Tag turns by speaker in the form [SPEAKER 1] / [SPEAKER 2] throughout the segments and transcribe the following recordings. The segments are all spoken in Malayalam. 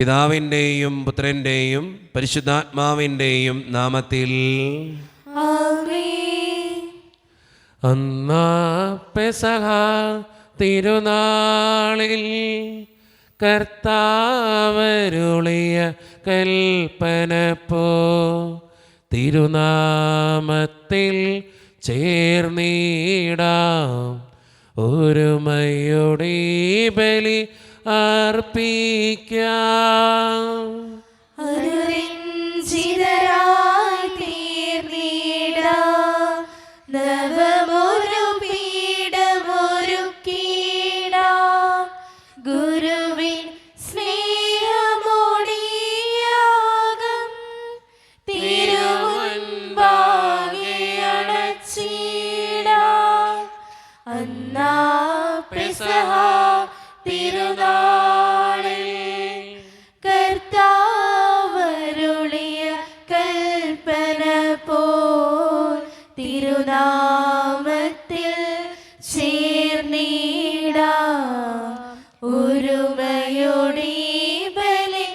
[SPEAKER 1] പിതാവിൻ്റെയും പുത്രൻ്റെയും പരിശുദ്ധാത്മാവിൻ്റെയും നാമത്തിൽ
[SPEAKER 2] ആമേൻ.
[SPEAKER 3] അന്നാ പെസഹ തിരുനാളിൽ കർത്താവരുളിയ കൽപ്പനപ്പോ തിരുനാമത്തിൽ ചേർന്നിടാം ഒരുമയോടെ ബലി അർപ്പിക്കാം.
[SPEAKER 2] അനുരഞ്ജിതരായി തീർന്നിടാം, നവമൊരു പീഠമൊരുക്കിടാം. ഗുരുവിൻ സ്നേഹമൊടിയാകം തിരുമുൻപാകെ അണച്ചിടാം. അന്നാ പെസഹ തിരുനാളിൽ കർത്താവരുളിയ കൽപ്പന പോൽ തിരുനാമത്തിൽ ചേർന്നിടാം ഒരുമയോടെ ബലി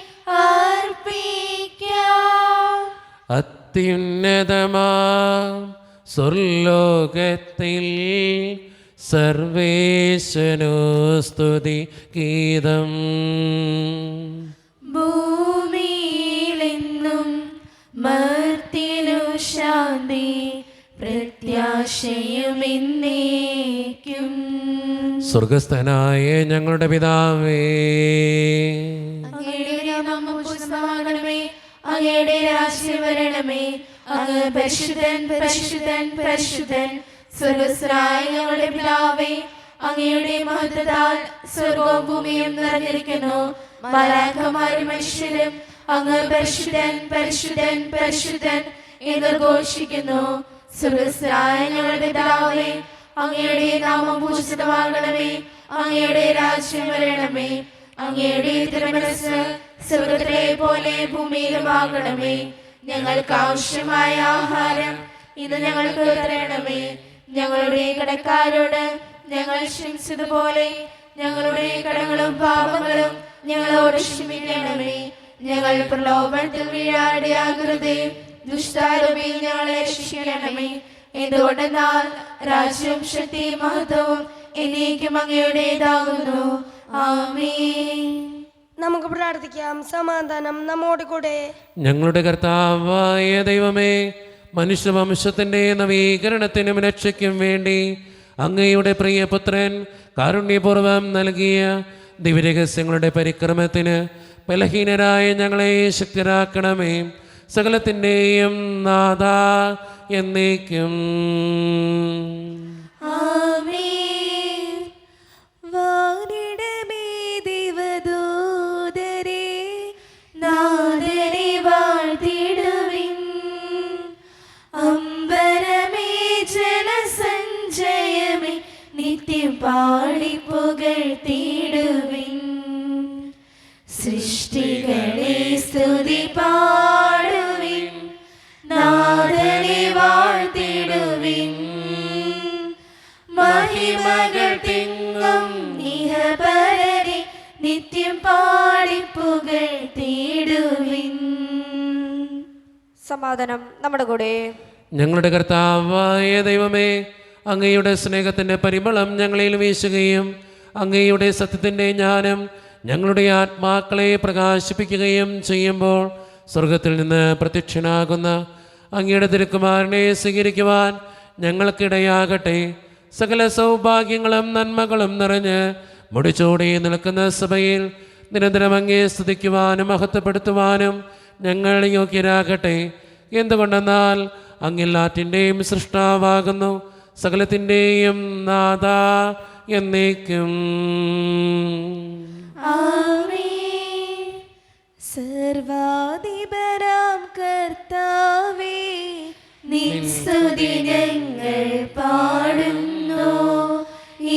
[SPEAKER 2] അർപ്പിക്കാം.
[SPEAKER 3] അത്യുന്നതമാം സ്വർലോകത്തിൽ സർവേശനോ സ്തുതി ഗീതം.
[SPEAKER 2] ഭൂമിയിലെന്നും മർത്യനു ശാന്തി പ്രത്യാശയുമെന്നേക്കും.
[SPEAKER 3] സ്വർഗസ്ഥനായ ഞങ്ങളുടെ പിതാവേ,
[SPEAKER 2] അങ്ങയുടെ നാമം പൂജിതമാകണമേ, അങ്ങയുടെ രാജ്യം വരണമേ, അങ്ങ് പരിശുദ്ധൻ പരിശുദ്ധൻ പരിശുദ്ധൻ. സ്വർഗസ്ഥനായ ഞങ്ങളുടെ പിതാവേ, അങ്ങയുടെ മഹത്വത്താൽ സ്വർഗവും ഭൂമിയും നിറഞ്ഞിരിക്കുന്നു. മാലാഖമാരും മനുഷ്യരും അങ്ങ് പരിശുദ്ധൻ പരിശുദ്ധൻ പരിശുദ്ധൻ എന്ന് ഘോഷിക്കുന്നു. സ്വർഗസ്ഥനായ ഞങ്ങളുടെ പിതാവേ, അങ്ങയുടെ നാമം പൂജിതമാകണമേ, അങ്ങയുടെ രാജ്യം വരണമേ, അങ്ങയുടെ തിരുമനസ്സ് സ്വർഗത്തിലെ പോലെ ഭൂമിയിലുമാകണമേ. ഞങ്ങൾക്ക് ആവശ്യമായ ആഹാരം ഇന്ന് ഞങ്ങൾക്ക് തരണമേ. ഞങ്ങളുടെ കടക്കാരോട് ഞങ്ങൾ ക്ഷമിച്ചതുപോലെ ഞങ്ങളുടെ കടങ്ങളും പാപങ്ങളും ഞങ്ങളോട് ക്ഷമിക്കണമേ. ഞങ്ങൾ പ്രലോഭനത്തിൽ വീഴാടിയാകരുതേ, ദുഷ്ടാരൂപി ഞങ്ങളെ രക്ഷിക്കണമേ. എന്തുകൊണ്ടെന്നാൽ രാജ്യവും ശക്തിയും മഹത്വവും എന്നേക്കും അങ്ങയുടേതാകുന്നു. ആമേൻ.
[SPEAKER 4] നമുക്ക് പ്രാർത്ഥിക്കാം. സമാധാനം നമ്മോട് കൂടെ.
[SPEAKER 3] ഞങ്ങളുടെ കർത്താവായ ദൈവമേ, മനുഷ്യവംശത്തിൻ്റെ നവീകരണത്തിനും രക്ഷയ്ക്കും വേണ്ടി അങ്ങയുടെ പ്രിയപുത്രൻ കാരുണ്യപൂർവ്വം നൽകിയ ദിവ്യരഹസ്യങ്ങളുടെ പരിക്രമത്തിന് ബലഹീനരായ ഞങ്ങളെ ശക്തരാക്കണമേ. സകലത്തിൻ്റെയും നാഥ എന്നേക്കും.
[SPEAKER 2] ആമേൻ. വാനിടമേ ദൈവദൂതരേ, നാഥനെ വാഴ്ത്തിടുവിൻ. അമ്പരമേ ജനസഞ്ചയമേ, നിത്യം പാടി പുകഴ്ത്തിടുവിൻ. സൃഷ്ടികളെ സ്തുതി പാടുവിൻ, നാഥനെ വാഴ്ത്തിടുവിൻ. മഹിമകൾ തിങ്ങും ഇഹപരരെ നിത്യം പാടി പുകഴ്ത്തിടുവിൻ.
[SPEAKER 4] സമാധാനം നമ്മുടെ കൂടെ.
[SPEAKER 3] ഞങ്ങളുടെ കർത്താവായ ദൈവമേ, അങ്ങയുടെ സ്നേഹത്തിൻ്റെ പരിമളം ഞങ്ങളിൽ വീശുകയും അങ്ങയുടെ സത്യത്തിൻ്റെ ജ്ഞാനം ഞങ്ങളുടെ ആത്മാക്കളെ പ്രകാശിപ്പിക്കുകയും ചെയ്യുമ്പോൾ സ്വർഗത്തിൽ നിന്ന് പ്രത്യക്ഷനാകുന്ന അങ്ങയുടെ തിരുക്കുമാരനെ സ്വീകരിക്കുവാൻ ഞങ്ങൾക്കിടയാകട്ടെ. സകല സൗഭാഗ്യങ്ങളും നന്മകളും നിറഞ്ഞ് മുടിച്ചോടി നിൽക്കുന്ന സഭയിൽ നിരന്തരം അങ്ങേ സ്തുതിക്കുവാനും മഹത്വപ്പെടുത്തുവാനും ഞങ്ങൾ യോഗ്യരാകട്ടെ. എന്തുകൊണ്ടെന്നാൽ അങ്ങെല്ലാറ്റിൻ്റെയും സൃഷ്ടാവാകുന്നു, സകലത്തിൻ്റെയും നാഥ എന്നേക്കും.
[SPEAKER 2] ആമേൻ. സർവാധിപനാം കർത്താവേ, നിൻ സ്തുതി ഞങ്ങൾ പാടുന്നു.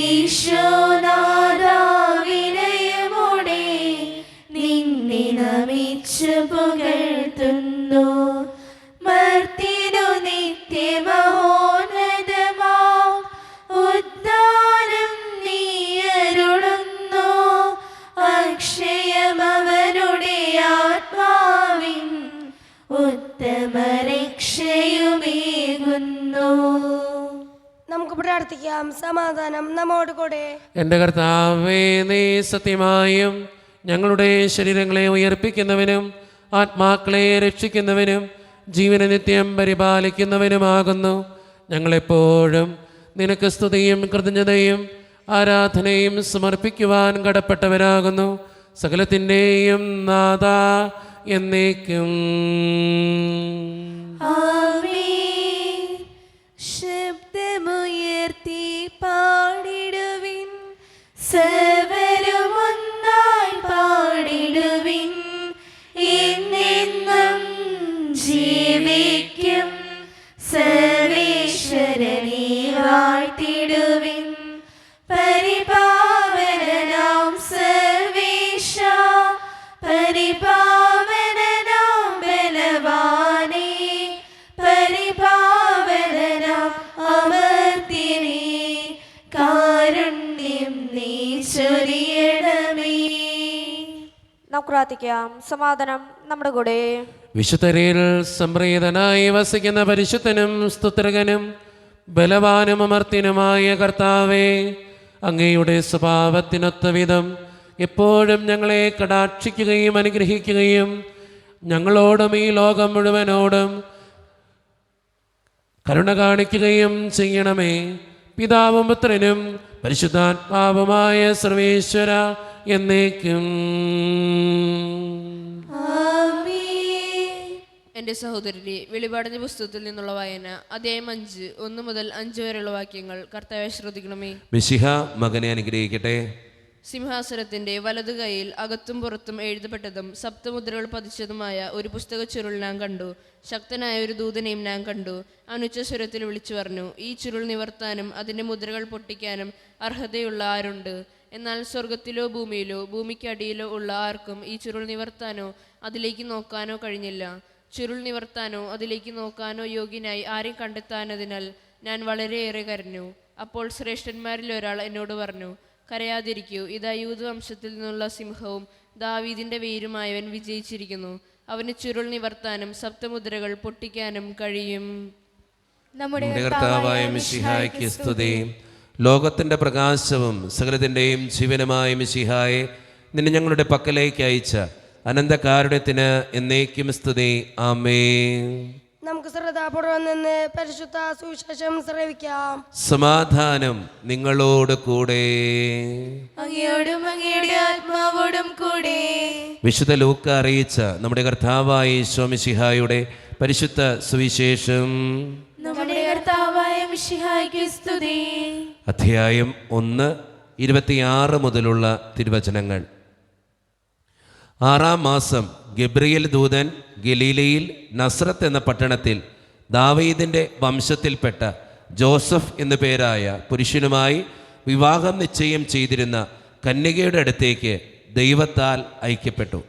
[SPEAKER 2] ഈശോനാഥാ, വിനയമോടെ നിന്നെ നമിച്ചു പുകഴ്ത്തുന്നു. മർത്യനു നിത്യമഹോന്നതമാം ഉദ്ധാനം നീ അരുളുന്നു. അക്ഷയമവനുടെ
[SPEAKER 4] പ്രാർത്ഥിക്കാം. സമാധാനം നമ്മോട് കൂടെ.
[SPEAKER 3] എൻ്റെ കർത്താവേ, നീ സത്യമായും ഞങ്ങളുടെ ശരീരങ്ങളെ ഉയർപ്പിക്കുന്നവനും ആത്മാക്കളെ രക്ഷിക്കുന്നവനും ജീവനെ നിത്യം പരിപാലിക്കുന്നവനുമാകുന്നു. ഞങ്ങളെപ്പോഴും നിനക്ക് സ്തുതിയും കൃതജ്ഞതയും ആരാധനയും സമർപ്പിക്കുവാൻ കടപ്പെട്ടവരാകുന്നു. സകലത്തിൻ്റെയും നാഥ എന്നേക്കും.
[SPEAKER 2] ആമേൻ. ശബ്ദമുയർത്തി പാടിടുവിൻ, സർവ്വരും ഒന്നായി പാടിടുവിൻ. എന്നെന്നും ജീവിക്കും സർവേശ്വരനെ വാഴ്ത്തിടുവിൻ. പരിപാവനനാം സർവേശ, പരിപാവനനാം ബലവാനേ, പരിപാവനനാം അമർത്യനേ, കാരുണ്യം നീ ചൊരിയണമേ.
[SPEAKER 5] നമുക്ക് പ്രാർത്ഥിക്കാം. സമാധാനം നമ്മുടെ കൂടെ.
[SPEAKER 3] വിശുദ്ധരിൽ സംപ്രീതനായി വസിക്കുന്ന പരിശുദ്ധനും സ്തുത്രകനും ബലവാനും അമർത്യനുമായ കർത്താവേ, അങ്ങയുടെ സ്വഭാവത്തിനൊത്ത വിധം എപ്പോഴും ഞങ്ങളെ കടാക്ഷിക്കുകയും അനുഗ്രഹിക്കുകയും ഞങ്ങളോടും ഈ ലോകം മുഴുവനോടും കരുണ കാണിക്കുകയും ചെയ്യണമേ. പിതാവും പുത്രനും പരിശുദ്ധാത്മാവുമായ സർവേശ്വര എന്നേക്കും.
[SPEAKER 6] എൻ്റെ സഹോദരരെ, വെളിപാടിൻ്റെ പുസ്തകത്തിൽ നിന്നുള്ള വായന അധ്യായം 5 1 മുതൽ 5 വരെയുള്ള വാക്യങ്ങൾ കർത്താവെ ശ്രദ്ധിക്കണമേ.
[SPEAKER 1] മിശിഹ മകനെ അനുഗ്രഹിക്കട്ടെ.
[SPEAKER 6] സിംഹാസനത്തിൻ്റെ വലതു കൈയിൽ അകത്തും പുറത്തും എഴുതപ്പെട്ടതും സപ്തമുദ്രകൾ പതിച്ചതുമായ ഒരു പുസ്തക ചുരുൾ ഞാൻ കണ്ടു. ശക്തനായ ഒരു ദൂതനെയും ഞാൻ കണ്ടു. അവൻ ഉച്ചസ്വരത്തിൽ വിളിച്ചു പറഞ്ഞു, ഈ ചുരുൾ നിവർത്താനും അതിൻ്റെ മുദ്രകൾ പൊട്ടിക്കാനും അർഹതയുള്ള ആരുണ്ട്? എന്നാൽ സ്വർഗത്തിലോ ഭൂമിയിലോ ഭൂമിക്കടിയിലോ ഉള്ള ആർക്കും ഈ ചുരുൾ നിവർത്താനോ അതിലേക്ക് നോക്കാനോ കഴിഞ്ഞില്ല. ചുരുൾ നിവർത്താനോ അതിലേക്ക് നോക്കാനോ യോഗ്യനായി ആരെയും കണ്ടെത്താനതിനാൽ ഞാൻ വളരെയേറെ കരഞ്ഞു. അപ്പോൾ ശ്രേഷ്ഠന്മാരിൽ ഒരാൾ എന്നോട് പറഞ്ഞു, കരയാതിരിക്കൂ, ഇതാ യൂദവംശത്തിൽ നിന്നുള്ള സിംഹവും ദാവീദിന്റെ വേരുമായവൻ വിജയിച്ചിരിക്കുന്നു. അവന് ചുരുൾ നിവർത്താനും സപ്തമുദ്രകൾ പൊട്ടിക്കാനും കഴിയും.
[SPEAKER 1] നമ്മുടെ കർത്താവായ മിശിഹായ്ക്ക് സ്തുതി. ലോകത്തിൻ്റെ പ്രകാശവും സകലത്തിൻ്റെയും ജീവനുമായ മിശിഹായെ നിന്നെ ഞങ്ങളുടെ പക്കലേക്ക് അയച്ച അനന്തകാരുണ്യത്തിന് എന്നേക്കും സ്തുതി. ആമേൻ.
[SPEAKER 4] നമുക്ക് ശ്രദ്ധാപൂർവം നിന്ന് പരിശുദ്ധ സുവിശേഷം ശ്രവിക്കാം.
[SPEAKER 1] സമാധാനം നിങ്ങളോട് കൂടെ.
[SPEAKER 2] അങ്ങയോടും അങ്ങയുടെ ആത്മാവോടും കൂടെ.
[SPEAKER 1] വിശുദ്ധ ലൂക്ക അറിയിച്ച നമ്മുടെ കർത്താവായ ഈശോ മിശിഹായുടെ പരിശുദ്ധ സുവിശേഷം.
[SPEAKER 2] നമ്മുടെ കർത്താവായ മിശിഹായ്ക്ക് സ്തുതി.
[SPEAKER 1] അധ്യായം 1 26 മുതലുള്ള തിരുവചനങ്ങൾ. 6-ാം മാസം ഗബ്രിയേൽ ദൂതൻ ഗലീലയിൽ നസ്രത്ത് എന്ന പട്ടണത്തിൽ ദാവീദിൻ്റെ വംശത്തിൽപ്പെട്ട ജോസഫ് എന്നു പേരായ പുരുഷനുമായി വിവാഹം നിശ്ചയം ചെയ്തിരുന്ന കന്യകയുടെ അടുത്തേക്ക് ദൈവത്താൽ അയക്കപ്പെട്ടു.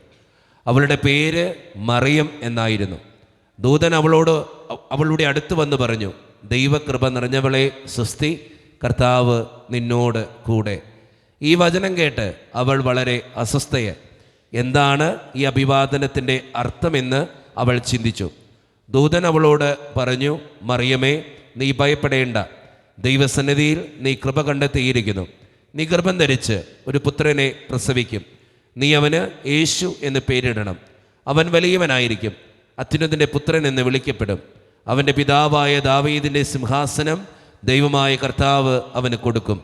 [SPEAKER 1] അവളുടെ പേര് മറിയം എന്നായിരുന്നു. ദൂതൻ അവളുടെ അടുത്ത് വന്ന് പറഞ്ഞു, ദൈവകൃപ നിറഞ്ഞവളെ സ്വസ്തി, കർത്താവ് നിന്നോട് കൂടെ. ഈ വചനം കേട്ട് അവൾ വളരെ അസ്വസ്ഥയായി. എന്താണ് ഈ അഭിവാദനത്തിൻ്റെ അർത്ഥമെന്ന് അവൾ ചിന്തിച്ചു. ദൂതൻ അവളോട് പറഞ്ഞു, മറിയമേ, നീ ഭയപ്പെടേണ്ട, ദൈവസന്നിധിയിൽ നീ കൃപ കണ്ടെത്തിയിരിക്കുന്നു. നീ ഗർഭം ധരിച്ച് ഒരു പുത്രനെ പ്രസവിക്കും. നീ അവന് യേശു എന്ന് പേരിടണം. അവൻ വലിയവനായിരിക്കും, അത്യുന്നതൻ്റെ പുത്രൻ എന്ന് വിളിക്കപ്പെടും. അവൻ്റെ പിതാവായ ദാവീദിൻ്റെ സിംഹാസനം ദൈവമായ കർത്താവ് അവന് കൊടുക്കും.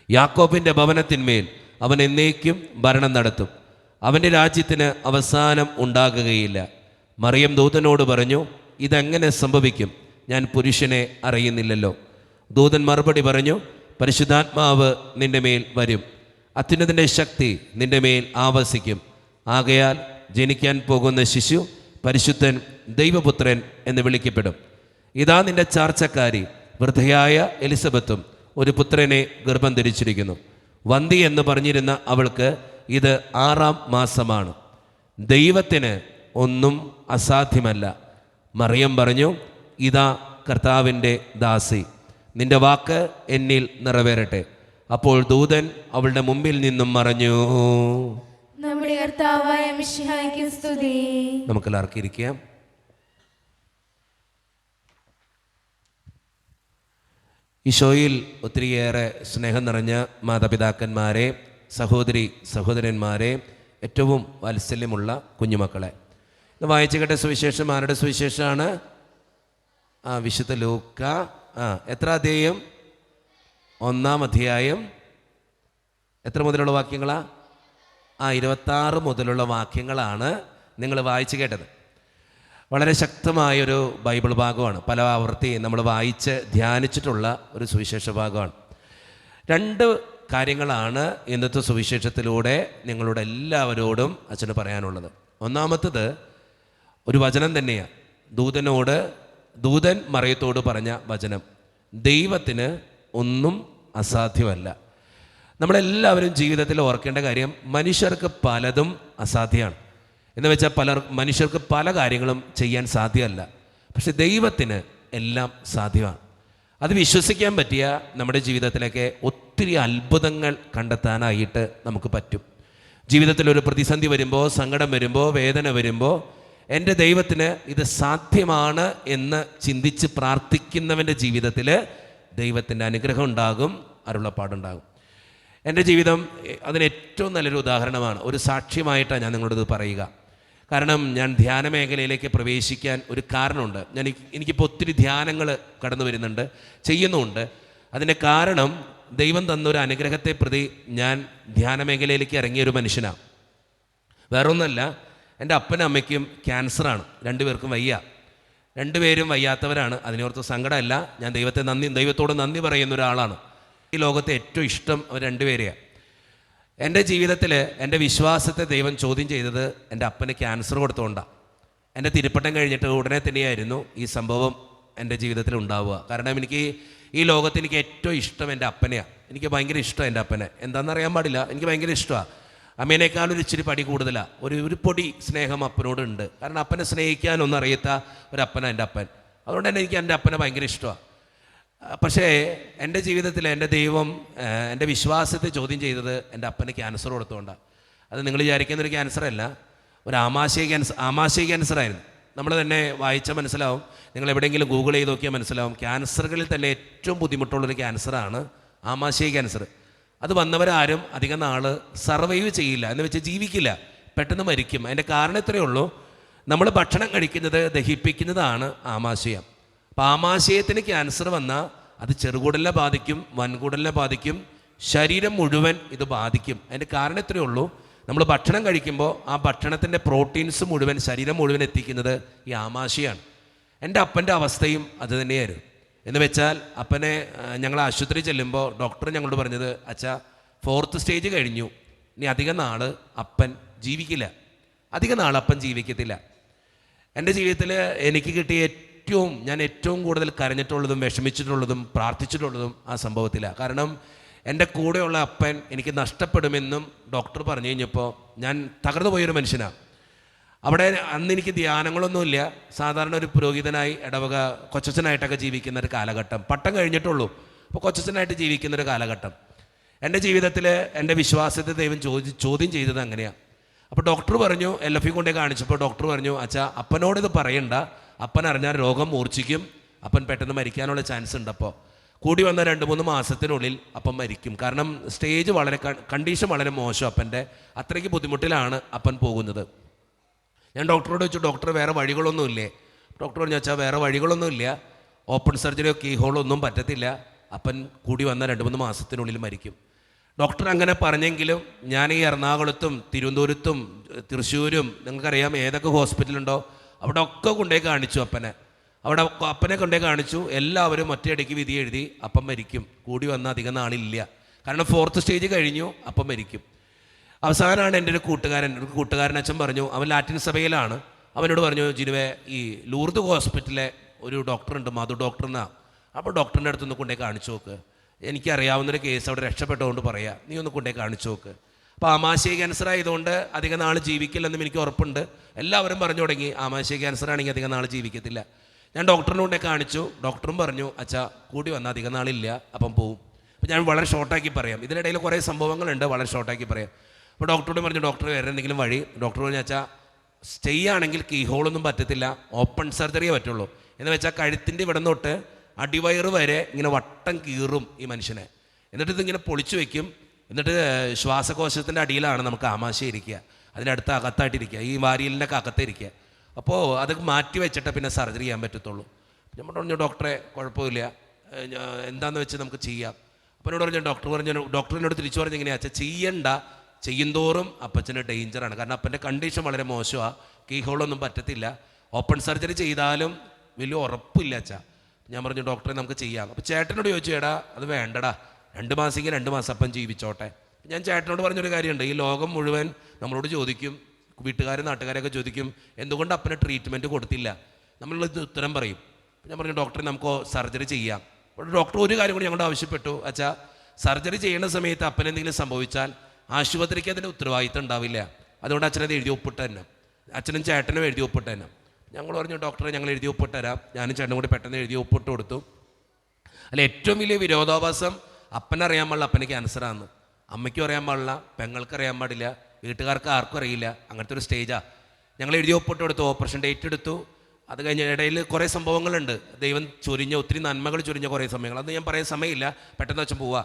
[SPEAKER 1] യാക്കോബിൻ്റെ ഭവനത്തിന്മേൽ അവൻ എന്നേക്കും ഭരണം നടത്തും. അവൻ്റെ രാജ്യത്തിന് അവസാനം ഉണ്ടാകുകയില്ല. മറിയം ദൂതനോട് പറഞ്ഞു, ഇതെങ്ങനെ സംഭവിക്കും? ഞാൻ പുരുഷനെ അറിയുന്നില്ലല്ലോ. ദൂതൻ മറുപടി പറഞ്ഞു, പരിശുദ്ധാത്മാവ് നിന്റെ മേൽ വരും, അത്യുന്നതൻ്റെ ശക്തി നിന്റെ മേൽ ആവസിക്കും. ആകയാൽ ജനിക്കാൻ പോകുന്ന ശിശു പരിശുദ്ധൻ, ദൈവപുത്രൻ എന്ന് വിളിക്കപ്പെടും. ഇതാ നിന്റെ ചാർച്ചക്കാരി വൃദ്ധയായ എലിസബത്തും ഒരു പുത്രനെ ഗർഭം ധരിച്ചിരിക്കുന്നു. വന്തി എന്ന് പറഞ്ഞിരുന്ന അവൾക്ക് ഇത് 6-ാം മാസമാണ്. ദൈവത്തിന് ഒന്നും അസാധ്യമല്ല. മറിയം പറഞ്ഞു, ഇതാ കർത്താവിൻ്റെ ദാസി, നിന്റെ വാക്ക് എന്നിൽ നിറവേറട്ടെ. അപ്പോൾ ദൂതൻ അവളുടെ മുമ്പിൽ നിന്നും മറഞ്ഞു.
[SPEAKER 2] നമ്മുടെ കർത്താവായ മിശിഹായ്ക്ക് സ്തുതി.
[SPEAKER 1] നമുക്കെല്ലാവർക്കും ഇരിക്കാം. ഈശോയിൽ ഒത്തിരിയേറെ സ്നേഹം നിറഞ്ഞ മാതാപിതാക്കന്മാരെ, സഹോദരന്മാരെ, ഏറ്റവും വാത്സല്യമുള്ള കുഞ്ഞുമക്കളെ, ഇത് വായിച്ചു കേട്ട സുവിശേഷം ആരുടെ സുവിശേഷമാണ്? വിശുദ്ധ ലൂക്ക. എത്ര അധ്യായം? 1-ാം അധ്യായം. എത്ര മുതലുള്ള വാക്യങ്ങളാ? 26 മുതലുള്ള വാക്യങ്ങളാണ് നിങ്ങൾ വായിച്ചു കേട്ടത്. വളരെ ശക്തമായൊരു ബൈബിൾ ഭാഗമാണ്. പല ആവർത്തി നമ്മൾ വായിച്ച് ധ്യാനിച്ചിട്ടുള്ള ഒരു സുവിശേഷ ഭാഗമാണ്. 2 കാര്യങ്ങളാണ് ഇന്നത്തെ സുവിശേഷത്തിലൂടെ നിങ്ങളോട് എല്ലാവരോടും അച്ഛന് പറയാനുള്ളത്. ഒന്നാമത്തത് ഒരു വചനം തന്നെയാണ്. ദൂതൻ മറിയത്തോട് പറഞ്ഞ വചനം, ദൈവത്തിന് ഒന്നും അസാധ്യമല്ല. നമ്മളെല്ലാവരും ജീവിതത്തിൽ ഓർക്കേണ്ട കാര്യം, മനുഷ്യർക്ക് പലതും അസാധ്യമാണ്. എന്ന് വെച്ചാൽ മനുഷ്യർക്ക് പല കാര്യങ്ങളും ചെയ്യാൻ സാധ്യമല്ല. പക്ഷെ ദൈവത്തിന് എല്ലാം സാധ്യമാണ്. അത് വിശ്വസിക്കാൻ പറ്റിയ നമ്മുടെ ജീവിതത്തിലേക്ക് ഒത്തിരി അത്ഭുതങ്ങൾ കണ്ടെത്താനായിട്ട് നമുക്ക് പറ്റും. ജീവിതത്തിലൊരു പ്രതിസന്ധി വരുമ്പോൾ, സങ്കടം വരുമ്പോൾ, വേദന വരുമ്പോൾ, എൻ്റെ ദൈവത്തിന് ഇത് സാധ്യമാണ് എന്ന് ചിന്തിച്ച് പ്രാർത്ഥിക്കുന്നവൻ്റെ ജീവിതത്തിൽ ദൈവത്തിൻ്റെ അനുഗ്രഹം ഉണ്ടാകും, അരുളപ്പാടുണ്ടാകും. എൻ്റെ ജീവിതം അതിന് ഏറ്റവും നല്ലൊരു ഉദാഹരണമാണ്. ഒരു സാക്ഷ്യമായിട്ടാണ് ഞാൻ നിങ്ങളോട് പറയുക. കാരണം ഞാൻ ധ്യാന മേഖലയിലേക്ക് പ്രവേശിക്കാൻ ഒരു കാരണമുണ്ട്. എനിക്കിപ്പോൾ ഒത്തിരി ധ്യാനങ്ങൾ കടന്നു വരുന്നുണ്ട്, ചെയ്യുന്നുമുണ്ട്. അതിൻ്റെ കാരണം ദൈവം തന്നൊരു അനുഗ്രഹത്തെ പ്രതി ഞാൻ ധ്യാന മേഖലയിലേക്ക് ഇറങ്ങിയൊരു മനുഷ്യനാണ്. വേറൊന്നുമല്ല, എൻ്റെ അപ്പനും അമ്മയ്ക്കും ക്യാൻസറാണ്. 2 പേർക്കും വയ്യ. 2 പേരും വയ്യാത്തവരാണ്. അതിനോർത്ത് സങ്കടമല്ല. ഞാൻ ദൈവത്തോട് നന്ദി പറയുന്ന ഒരാളാണ്. ഈ ലോകത്തെ ഏറ്റവും ഇഷ്ടം അവർ 2 പേരെയാണ്. എൻ്റെ ജീവിതത്തിൽ എൻ്റെ വിശ്വാസത്തെ ദൈവം ചോദ്യം ചെയ്തത് എൻ്റെ അപ്പന് ക്യാൻസർ കൊടുത്തുകൊണ്ടാണ്. എൻ്റെ തിരുപ്പട്ടം കഴിഞ്ഞിട്ട് ഉടനെ തന്നെയായിരുന്നു ഈ സംഭവം എൻ്റെ ജീവിതത്തിൽ ഉണ്ടാവുക. കാരണം ഈ ലോകത്ത് എനിക്ക് ഏറ്റവും ഇഷ്ടം എൻ്റെ അപ്പനെയാണ്. എനിക്ക് ഭയങ്കര ഇഷ്ടമാണ് എൻ്റെ അപ്പനെ. എന്താണെന്നറിയാൻ പാടില്ല, എനിക്ക് ഭയങ്കര ഇഷ്ടമാണ്. അമ്മേനേക്കാളൊരു ഇച്ചിരി പടി കൂടുതലാണ്. ഒരു പൊടി സ്നേഹം അപ്പനോടുണ്ട്. കാരണം അപ്പനെ സ്നേഹിക്കാനൊന്നും അറിയാത്ത ഒരപ്പനാണ് എൻ്റെ അപ്പൻ. അതുകൊണ്ട് തന്നെ എനിക്ക് എൻ്റെ അപ്പനെ ഭയങ്കര ഇഷ്ടമാണ്. പക്ഷേ എൻ്റെ ജീവിതത്തിൽ എൻ്റെ ദൈവം എൻ്റെ വിശ്വാസത്തെ ചോദ്യം ചെയ്തത് എൻ്റെ അപ്പന് ക്യാൻസർ കൊടുത്തുകൊണ്ടാണ്. അത് നിങ്ങൾ വിചാരിക്കുന്നൊരു ക്യാൻസറല്ല, ഒരു ആമാശയ ക്യാൻസറായിരുന്നു. നമ്മൾ തന്നെ വായിച്ചാൽ മനസ്സിലാവും. നിങ്ങൾ എവിടെയെങ്കിലും ഗൂഗിൾ ചെയ്ത് നോക്കിയാൽ മനസ്സിലാവും. ക്യാൻസറുകളിൽ തന്നെ ഏറ്റവും ബുദ്ധിമുട്ടുള്ളൊരു ക്യാൻസറാണ് ആമാശയ ക്യാൻസർ. അത് വന്നവരാരും അധികം നാൾ സർവൈവ് ചെയ്യില്ല, എന്ന് വെച്ചാൽ ജീവിക്കില്ല, പെട്ടെന്ന് മരിക്കും. അതിൻ്റെ കാരണം ഇത്രയേ ഉള്ളൂ, നമ്മൾ ഭക്ഷണം കഴിക്കുന്നത് ദഹിപ്പിക്കുന്നതാണ് ആമാശയം. അപ്പോൾ ആമാശയത്തിന് ക്യാൻസർ വന്നാൽ അത് ചെറുകുടലിനെ ബാധിക്കും, വൻകുടലിനെ ബാധിക്കും, ശരീരം മുഴുവൻ ഇത് ബാധിക്കും. അതിൻ്റെ കാരണം ഇത്രയേ ഉള്ളൂ, നമ്മൾ ഭക്ഷണം കഴിക്കുമ്പോൾ ആ ഭക്ഷണത്തിൻ്റെ പ്രോട്ടീൻസ് മുഴുവൻ ശരീരം മുഴുവൻ എത്തിക്കുന്നത് ഈ ആമാശയാണ്. എൻ്റെ അപ്പൻ്റെ അവസ്ഥയും അത് തന്നെയായിരുന്നു. എന്ന് വെച്ചാൽ അപ്പനെ ഞങ്ങൾ ആശുപത്രി ചെല്ലുമ്പോൾ ഡോക്ടർ ഞങ്ങളോട് പറഞ്ഞത്, അച്ഛാ 4th സ്റ്റേജ് കഴിഞ്ഞു, ഇനി അധികം നാൾ അപ്പൻ ജീവിക്കില്ല, അധികം നാൾ അപ്പൻ ജീവിക്കത്തില്ല. എൻ്റെ ജീവിതത്തിൽ എനിക്ക് കിട്ടിയ ഞാൻ ഏറ്റവും കൂടുതൽ കരഞ്ഞിട്ടുള്ളതും വിഷമിച്ചിട്ടുള്ളതും പ്രാർത്ഥിച്ചിട്ടുള്ളതും ആ സംഭവത്തിലാണ്. കാരണം എൻ്റെ കൂടെയുള്ള അപ്പൻ എനിക്ക് നഷ്ടപ്പെടുമെന്നും ഡോക്ടർ പറഞ്ഞു കഴിഞ്ഞപ്പോൾ ഞാൻ തകർന്നു പോയൊരു മനുഷ്യനാണ്. അവിടെ അന്ന് എനിക്ക് ധ്യാനങ്ങളൊന്നുമില്ല. സാധാരണ ഒരു പുരോഹിതനായി ഇടവക കൊച്ചച്ഛനായിട്ടൊക്കെ ജീവിക്കുന്ന ഒരു കാലഘട്ടം. പട്ടം കഴിഞ്ഞിട്ടുള്ളൂ, അപ്പോൾ കൊച്ചച്ഛനായിട്ട് ജീവിക്കുന്നൊരു കാലഘട്ടം. എൻ്റെ ജീവിതത്തിൽ എൻ്റെ വിശ്വാസത്തെ ദൈവം ചോദ്യം ചെയ്തത് അങ്ങനെയാണ്. അപ്പോൾ ഡോക്ടർ പറഞ്ഞു, LFE കൊണ്ടേ കാണിച്ചപ്പോൾ ഡോക്ടർ പറഞ്ഞു, അച്ഛാ അപ്പനോടിത് പറയണ്ട, അപ്പൻ അറിഞ്ഞാൽ രോഗം മൂർച്ഛിക്കും, അപ്പൻ പെട്ടെന്ന് മരിക്കാനുള്ള ചാൻസ് ഉണ്ട്. അപ്പോൾ കൂടി വന്ന 2-3 മാസത്തിനുള്ളിൽ അപ്പം മരിക്കും. കാരണം സ്റ്റേജ് കണ്ടീഷൻ വളരെ മോശം. അപ്പൻ്റെ അത്രയ്ക്ക് ബുദ്ധിമുട്ടിലാണ് അപ്പൻ പോകുന്നത്. ഞാൻ ഡോക്ടറോട് ചോദിച്ചു, ഡോക്ടർ വേറെ വഴികളൊന്നുമില്ലേ? ഡോക്ടർ പറഞ്ഞു, വെച്ചാൽ വേറെ വഴികളൊന്നുമില്ല, ഓപ്പൺ സർജറിയോ കീഹോളൊന്നും പറ്റത്തില്ല, അപ്പൻ കൂടി വന്ന 2-3 മാസത്തിനുള്ളിൽ മരിക്കും. ഡോക്ടർ അങ്ങനെ പറഞ്ഞെങ്കിലും ഞാൻ ഈ എറണാകുളത്തും തിരുവനന്തപുരത്തും തൃശ്ശൂരും, നിങ്ങൾക്കറിയാം ഏതൊക്കെ ഹോസ്പിറ്റലുണ്ടോ അവിടെ ഒക്കെ കൊണ്ടുപോയി കാണിച്ചു അപ്പനെ. അപ്പനെ കൊണ്ടുപോയി കാണിച്ചു. എല്ലാവരും ഒറ്റയടിക്ക് വിധി എഴുതി, അപ്പം മരിക്കും, കൂടി വന്ന അധികം നാളില്ല. കാരണം 4th സ്റ്റേജ് കഴിഞ്ഞു, അപ്പം മരിക്കും. അവസാനമാണ് എൻ്റെ ഒരു കൂട്ടുകാരൻ അച്ഛൻ പറഞ്ഞു, അവൻ ലാറ്റിൻ സഭയിലാണ്. അവനോട് പറഞ്ഞു, ജിനുവേ ഈ ലൂർദ് ഹോസ്പിറ്റലിലെ ഒരു ഡോക്ടറുണ്ട്, മധു ഡോക്ടർ എന്നാ, അപ്പോൾ ഡോക്ടറിൻ്റെ അടുത്തൊന്ന് കൊണ്ടുപോയി കാണിച്ചു നോക്ക്, എനിക്കറിയാവുന്നൊരു കേസ് അവിടെ രക്ഷപ്പെട്ടുകൊണ്ട് പറയാം, നീ ഒന്ന് കൊണ്ടുപോയി കാണിച്ചു നോക്ക്. അപ്പോൾ ആമാശയ ക്യാൻസർ ആയതുകൊണ്ട് അധികം നാൾ ജീവിക്കില്ലെന്നും എനിക്ക് ഉറപ്പുണ്ട്. എല്ലാവരും പറഞ്ഞു തുടങ്ങി, ആമാശയ ക്യാൻസർ ആണെങ്കിൽ അധികം നാൾ ജീവിക്കത്തില്ല. ഞാൻ ഡോക്ടറിനെ കൊണ്ടേ കാണിച്ചു. ഡോക്ടറും പറഞ്ഞു, അച്ഛാ കൂടി വന്നാൽ അധികം നാളില്ല, അപ്പം പോവും. അപ്പോൾ ഞാൻ വളരെ ഷോർട്ടാക്കി പറയാം, ഇതിനിടയിൽ കുറേ സംഭവങ്ങളുണ്ട്, വളരെ ഷോർട്ടാക്കി പറയാം. അപ്പോൾ ഡോക്ടറോട് പറഞ്ഞു, ഡോക്ടർ വേറെ എന്തെങ്കിലും വഴി? ഡോക്ടർ പറഞ്ഞു, അച്ഛാ സ്റ്റേ ആണെങ്കിൽ കീഹോളൊന്നും പറ്റത്തില്ല, ഓപ്പൺ സർജറിയേ പറ്റുള്ളൂ. എന്ന് വെച്ചാൽ കഴുത്തിൻ്റെ ഇവിടെ തൊട്ട് അടിവയറ് വരെ ഇങ്ങനെ വട്ടം കീറും ഈ മനുഷ്യനെ. എന്നിട്ട് ഇതിങ്ങനെ പൊളിച്ചു വെക്കും. എന്നിട്ട് ശ്വാസകോശത്തിൻ്റെ അടിയിലാണ് നമുക്ക് ആമാശയം ഇരിക്കുക, അതിനടുത്ത് അകത്തായിട്ടിരിക്കുക, ഈ വാരിയലിൻ്റെ ഒക്കെ അകത്തിരിക്കുക. അപ്പോൾ അത് മാറ്റി വെച്ചിട്ട് പിന്നെ സർജറി ചെയ്യാൻ പറ്റത്തുള്ളൂ. ഞാൻ പറഞ്ഞു ഡോക്ടറെ കുഴപ്പമില്ല, എന്താണെന്ന് വെച്ച് നമുക്ക് ചെയ്യാം. അപ്പോൾ എന്നോട് ഡോക്ടറിനോട് തിരിച്ചു പറഞ്ഞു ഇങ്ങനെയാ ചെയ്യണ്ട, ചെയ്യുന്തോറും അപ്പച്ചന് ഡേഞ്ചറാണ്. കാരണം അപ്പൻ്റെ കണ്ടീഷൻ വളരെ മോശമാണ്, കീ ഹോളൊന്നും പറ്റത്തില്ല, ഓപ്പൺ സർജറി ചെയ്താലും വലിയ ഉറപ്പില്ല അച്ഛാ. ഞാൻ പറഞ്ഞു ഡോക്ടറെ നമുക്ക് ചെയ്യാം. അപ്പോൾ ചേട്ടനോട് ചോദിച്ചു, ചേട്ടാ അത് വേണ്ടടാ, 2 മാസമെങ്കിൽ 2 മാസം അപ്പം ജീവിച്ചോട്ടെ. ഞാൻ ചേട്ടനോട് പറഞ്ഞൊരു കാര്യമുണ്ട്, ഈ ലോകം മുഴുവൻ നമ്മളോട് ചോദിക്കും, വീട്ടുകാരും നാട്ടുകാരൊക്കെ ചോദിക്കും എന്തുകൊണ്ട് അപ്പന് ട്രീറ്റ്മെൻറ്റ് കൊടുത്തില്ല, നമ്മളിത് ഉത്തരം പറയും. ഞാൻ പറഞ്ഞു ഡോക്ടറെ നമുക്ക് സർജറി ചെയ്യാം. അപ്പോൾ ഡോക്ടർ ഒരു കാര്യം കൂടി ഞങ്ങളോട് ആവശ്യപ്പെട്ടു, അച്ഛാ സർജറി ചെയ്യുന്ന സമയത്ത് അപ്പന് എന്തെങ്കിലും സംഭവിച്ചാൽ ആശുപത്രിക്ക് അതിൻ്റെ ഉത്തരവാദിത്തം ഉണ്ടാവില്ല, അതുകൊണ്ട് അച്ഛനത് എഴുതി ഒപ്പിട്ട് തന്നെ, അച്ഛനും ചേട്ടനും എഴുതി ഒപ്പിട്ട് തന്നെ. ഞങ്ങൾ പറഞ്ഞു ഡോക്ടറെ ഞങ്ങൾ എഴുതി ഒപ്പിട്ട് തരാം. ഞാനും ചേട്ടനും കൂടി പെട്ടെന്ന് എഴുതി ഒപ്പിട്ട് കൊടുത്തു. അല്ല ഏറ്റവും വലിയ വിരോധാഭാസം അപ്പനറിയാൻ പാടില്ല അപ്പന് ക്യാൻസറാന്ന്, അമ്മയ്ക്കും അറിയാൻ പാടില്ല, പെങ്ങൾക്ക് അറിയാൻ പാടില്ല, വീട്ടുകാർക്ക് ആർക്കും അറിയില്ല. അങ്ങനത്തെ ഒരു സ്റ്റേജാണ്. ഞങ്ങൾ എഴുതി ഒപ്പിട്ട് കൊടുത്തു, ഓപ്പറേഷൻ ഡേറ്റ് എടുത്തു. അത് കഴിഞ്ഞ ഇടയിൽ കുറേ സംഭവങ്ങളുണ്ട്, ദൈവം ചൊരിഞ്ഞ ഒത്തിരി നന്മകൾ ചൊരിഞ്ഞ കുറേ സമയങ്ങൾ, അത് ഞാൻ പറയാൻ സമയമില്ല, പെട്ടെന്ന് വെച്ചാൽ പോവാ.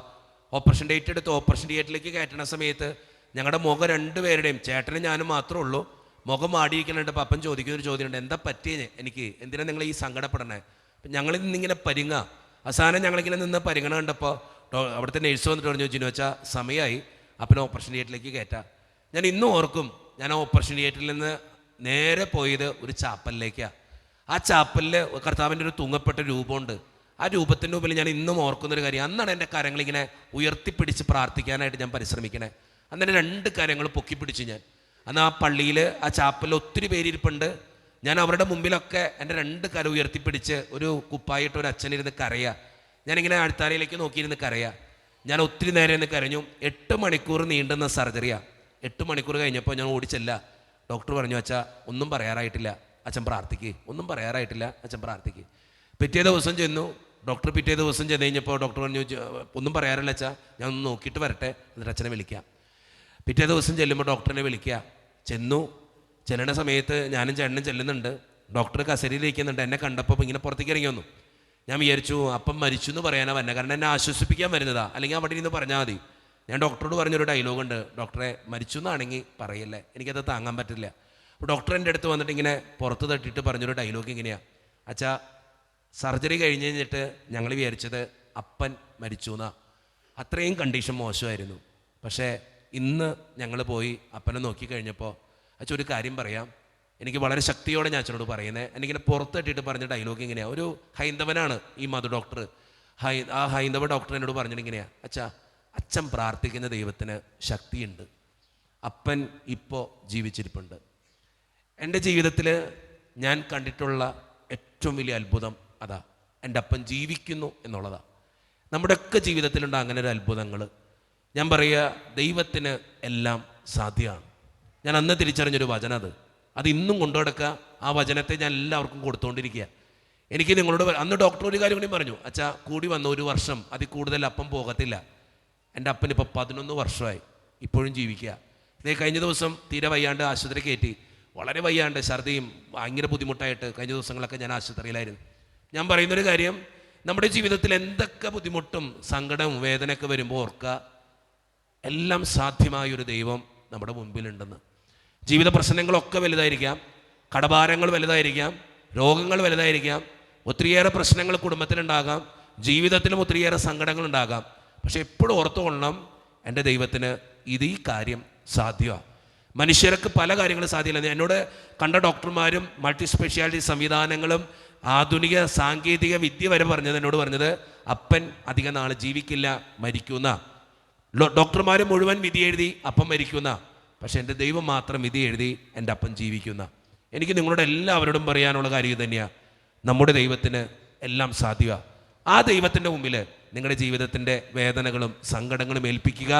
[SPEAKER 1] ഓപ്പറേഷൻ ഡേറ്റ് എടുത്ത് ഓപ്പറേഷൻ തിയേറ്ററിലേക്ക് കയറ്റുന്ന സമയത്ത് ഞങ്ങളുടെ മുഖം 2 പേരുടെയും, ചേട്ടനും ഞാനും മാത്രമേ ഉള്ളൂ, മുഖം ആടിയിരിക്കുന്നുണ്ട്. അപ്പം അപ്പൻ ചോദിക്കുന്നൊരു ചോദ്യമുണ്ട്, എന്താ പറ്റിയേ എനിക്ക്, എന്തിനാണ് നിങ്ങൾ ഈ സങ്കടപ്പെടണേ? അപ്പം ഞങ്ങളിൽ നിന്നിങ്ങനെ പരിങ്ങുക. അവസാനം ഞങ്ങളിങ്ങനെ നിന്ന് പരിഗണന കണ്ടപ്പോൾ അവിടുത്തെ നേഴ്സ് വന്നിട്ട് പറഞ്ഞു, ജിനു വെച്ചാൽ സമയമായി, അപ്പനെ ഓപ്പറേഷൻ തിയേറ്ററിലേക്ക് കയറ്റാം. ഞാൻ ഇന്നും ഓർക്കും, ഞാൻ ആ ഓപ്പറേഷൻ തിയേറ്ററിൽ നിന്ന് നേരെ പോയത് ഒരു ചാപ്പലിലേക്കാണ്. ആ ചാപ്പലിൽ കർത്താവിൻ്റെ ഒരു തൂങ്ങപ്പെട്ട രൂപമുണ്ട്. ആ രൂപത്തിൻ്റെ മുമ്പിൽ ഞാൻ ഇന്നും ഓർക്കുന്നൊരു കാര്യം, അന്നാണ് എൻ്റെ കരങ്ങളിങ്ങനെ ഉയർത്തിപ്പിടിച്ച് പ്രാർത്ഥിക്കാനായിട്ട് ഞാൻ പരിശ്രമിക്കണേ. അന്നേരം 2 കരങ്ങൾ പൊക്കിപ്പിടിച്ചു ഞാൻ. അന്ന് ആ പള്ളിയിൽ ആ ചാപ്പലിൽ ഒത്തിരി പേരിരിപ്പുണ്ട്. ഞാൻ അവരുടെ മുമ്പിലൊക്കെ എൻ്റെ 2 കര ഉയർത്തിപ്പിടിച്ച് ഒരു കുപ്പായിട്ട് ഒരു അച്ഛനിരുന്ന് കരയുക. ഞാനിങ്ങനെ ആഴ്ത്താരയിലേക്ക് നോക്കിയിരുന്ന് കരയുക. ഞാൻ ഒത്തിരി നേരം ഇരുന്ന് കരഞ്ഞു. 8 മണിക്കൂർ നീണ്ടുന്ന സർജറിയാണ്. 8 മണിക്കൂർ കഴിഞ്ഞപ്പോൾ ഞാൻ ഓടിച്ചല്ല. ഡോക്ടർ പറഞ്ഞു, അച്ഛാ ഒന്നും പറയാറായിട്ടില്ല, അച്ഛൻ പ്രാർത്ഥിക്ക്, ഒന്നും പറയാറായിട്ടില്ല, അച്ഛൻ പ്രാർത്ഥിക്ക്. പിറ്റേ ദിവസം ചെന്നു. ഡോക്ടർ പിറ്റേ ദിവസം ചെന്ന് കഴിഞ്ഞപ്പോൾ ഡോക്ടർ പറഞ്ഞു, ഒന്നും പറയാറില്ല അച്ഛാ, ഞാൻ ഒന്ന് നോക്കിയിട്ട് വരട്ടെ, എന്നിട്ട് അച്ഛനെ വിളിക്കാം. പിറ്റേ ദിവസം ചെല്ലുമ്പോൾ ഡോക്ടറിനെ വിളിക്കുക. ചെല്ലുന്ന സമയത്ത് ഞാനും ചേട്ടനും ചെല്ലുന്നുണ്ട്. ഡോക്ടർ കസേരയിലിരിക്കുന്നുണ്ട്. എന്നെ കണ്ടപ്പോൾ ഇങ്ങനെ പുറത്തേക്ക് ഇറങ്ങി വന്നു. ഞാൻ വിചാരിച്ചു അപ്പം മരിച്ചു എന്ന് പറയാനാണ് വന്നെ, കാരണം എന്നെ ആശ്വസിപ്പിക്കാൻ വരുന്നതാ, അല്ലെങ്കിൽ അവിടെ ഇരുന്ന് പറഞ്ഞാൽ മതി. ഞാൻ ഡോക്ടറോട് പറഞ്ഞൊരു ഡയലോഗുണ്ട്, ഡോക്ടറെ മരിച്ചു എന്നാണെങ്കിൽ പറയല്ലേ, എനിക്കത് താങ്ങാൻ പറ്റില്ല. അപ്പോൾ ഡോക്ടർ എൻ്റെ അടുത്ത് വന്നിട്ട് ഇങ്ങനെ പുറത്ത് തട്ടിയിട്ട് പറഞ്ഞൊരു ഡയലോഗ് ഇങ്ങനെയാണ്, അച്ഛാ സർജറി കഴിഞ്ഞിട്ട് ഞങ്ങൾ വിചാരിച്ചത് അപ്പൻ മരിച്ചു എന്നാ, അത്രയും കണ്ടീഷൻ മോശമായിരുന്നു. പക്ഷേ ഇന്ന് ഞങ്ങൾ പോയി അപ്പനെ നോക്കിക്കഴിഞ്ഞപ്പോൾ അച്ഛൻ ഒരു കാര്യം പറയാം, എനിക്ക് വളരെ ശക്തിയോടെ ഞാൻ അച്ഛനോട് പറയുന്നത്, എനിക്കിങ്ങനെ പുറത്തിട്ടിട്ട് പറഞ്ഞ ഡയലോഗ് ഇങ്ങനെയാണ്. ഒരു ഹൈന്ദവനാണ് ഈ മധു ഡോക്ടർ. ആ ഹൈന്ദവ ഡോക്ടർ എന്നോട് പറഞ്ഞിട്ട് ഇങ്ങനെയാണ്, അച്ഛൻ പ്രാർത്ഥിക്കുന്ന ദൈവത്തിന് ശക്തിയുണ്ട്, അപ്പൻ ഇപ്പോൾ ജീവിച്ചിരിപ്പുണ്ട്. എൻ്റെ ജീവിതത്തിൽ ഞാൻ കണ്ടിട്ടുള്ള ഏറ്റവും വലിയ അത്ഭുതം അതാ, എൻ്റെ അപ്പൻ ജീവിക്കുന്നു എന്നുള്ളതാണ്. നമ്മുടെയൊക്കെ ജീവിതത്തിലുണ്ട് അങ്ങനെ ഒരു അത്ഭുതങ്ങൾ. ഞാൻ പറയുക, ദൈവത്തിന് എല്ലാം സാധ്യമാണ്. ഞാൻ അന്ന് തിരിച്ചറിഞ്ഞൊരു വചനം അത് ഇന്നും കൊണ്ടുനടക്കുക. ആ വചനത്തെ ഞാൻ എല്ലാവർക്കും കൊടുത്തുകൊണ്ടിരിക്കുക. എനിക്ക് നിങ്ങളോട് അന്ന് ഡോക്ടർ ഒരു കാര്യം കൂടി പറഞ്ഞു, അച്ഛാ കൂടി വന്ന 1 വർഷം അതിൽ കൂടുതൽ അപ്പം പോകത്തില്ല. എൻ്റെ അപ്പൻ ഇപ്പോൾ 11 വർഷമായി, ഇപ്പോഴും ജീവിക്കുക. ഇതേ കഴിഞ്ഞ ദിവസം തീരെ വയ്യാണ്ട് ആശുപത്രി കയറ്റി, വളരെ വയ്യാണ്ട്, ഛർദിയും ഭയങ്കര ബുദ്ധിമുട്ടായിട്ട് കഴിഞ്ഞ ദിവസങ്ങളൊക്കെ ഞാൻ ആശുപത്രിയിലായിരുന്നു. ഞാൻ പറയുന്നൊരു കാര്യം, നമ്മുടെ ജീവിതത്തിൽ എന്തൊക്കെ ബുദ്ധിമുട്ടും സങ്കടവും വേദനയൊക്കെ വരുമ്പോൾ ഓർക്കുക, എല്ലാം സാധ്യമായൊരു ദൈവം നമ്മുടെ മുൻപിലുണ്ടെന്ന്. ജീവിത പ്രശ്നങ്ങളൊക്കെ വലുതായിരിക്കാം, കടഭാരങ്ങൾ വലുതായിരിക്കാം, രോഗങ്ങൾ വലുതായിരിക്കാം, ഒത്തിരിയേറെ പ്രശ്നങ്ങൾ കുടുംബത്തിലുണ്ടാകാം, ജീവിതത്തിലും ഒത്തിരിയേറെ സങ്കടങ്ങളുണ്ടാകാം. പക്ഷെ എപ്പോഴും ഓർത്തുകൊള്ളണം, എൻ്റെ ദൈവത്തിന് ഈ കാര്യം സാധ്യമാണ്. മനുഷ്യർക്ക് പല കാര്യങ്ങളും സാധ്യമല്ല. എന്നോട് കണ്ട ഡോക്ടർമാരും മൾട്ടി സ്പെഷ്യാലിറ്റി സംവിധാനങ്ങളും ആധുനിക സാങ്കേതിക വിദ്യ വരെ എന്നോട് പറഞ്ഞത് അപ്പൻ അധിക നാൾ ജീവിക്കില്ല, മരിക്കുന്ന. ഡോക്ടർമാർ മുഴുവൻ വിധി എഴുതി അപ്പം മരിക്കുന്ന, പക്ഷെ എൻ്റെ ദൈവം മാത്രം വിധി എഴുതി എൻ്റെ അപ്പൻ ജീവിക്കുന്ന. എനിക്ക് നിങ്ങളോട് എല്ലാവരോടും പറയാനുള്ള കാര്യം തന്നെയാണ്, നമ്മുടെ ദൈവത്തിന് എല്ലാം സാധ്യമാണ്. ആ ദൈവത്തിൻ്റെ മുമ്പിൽ നിങ്ങളുടെ ജീവിതത്തിൻ്റെ വേദനകളും സങ്കടങ്ങളും ഏൽപ്പിക്കുക,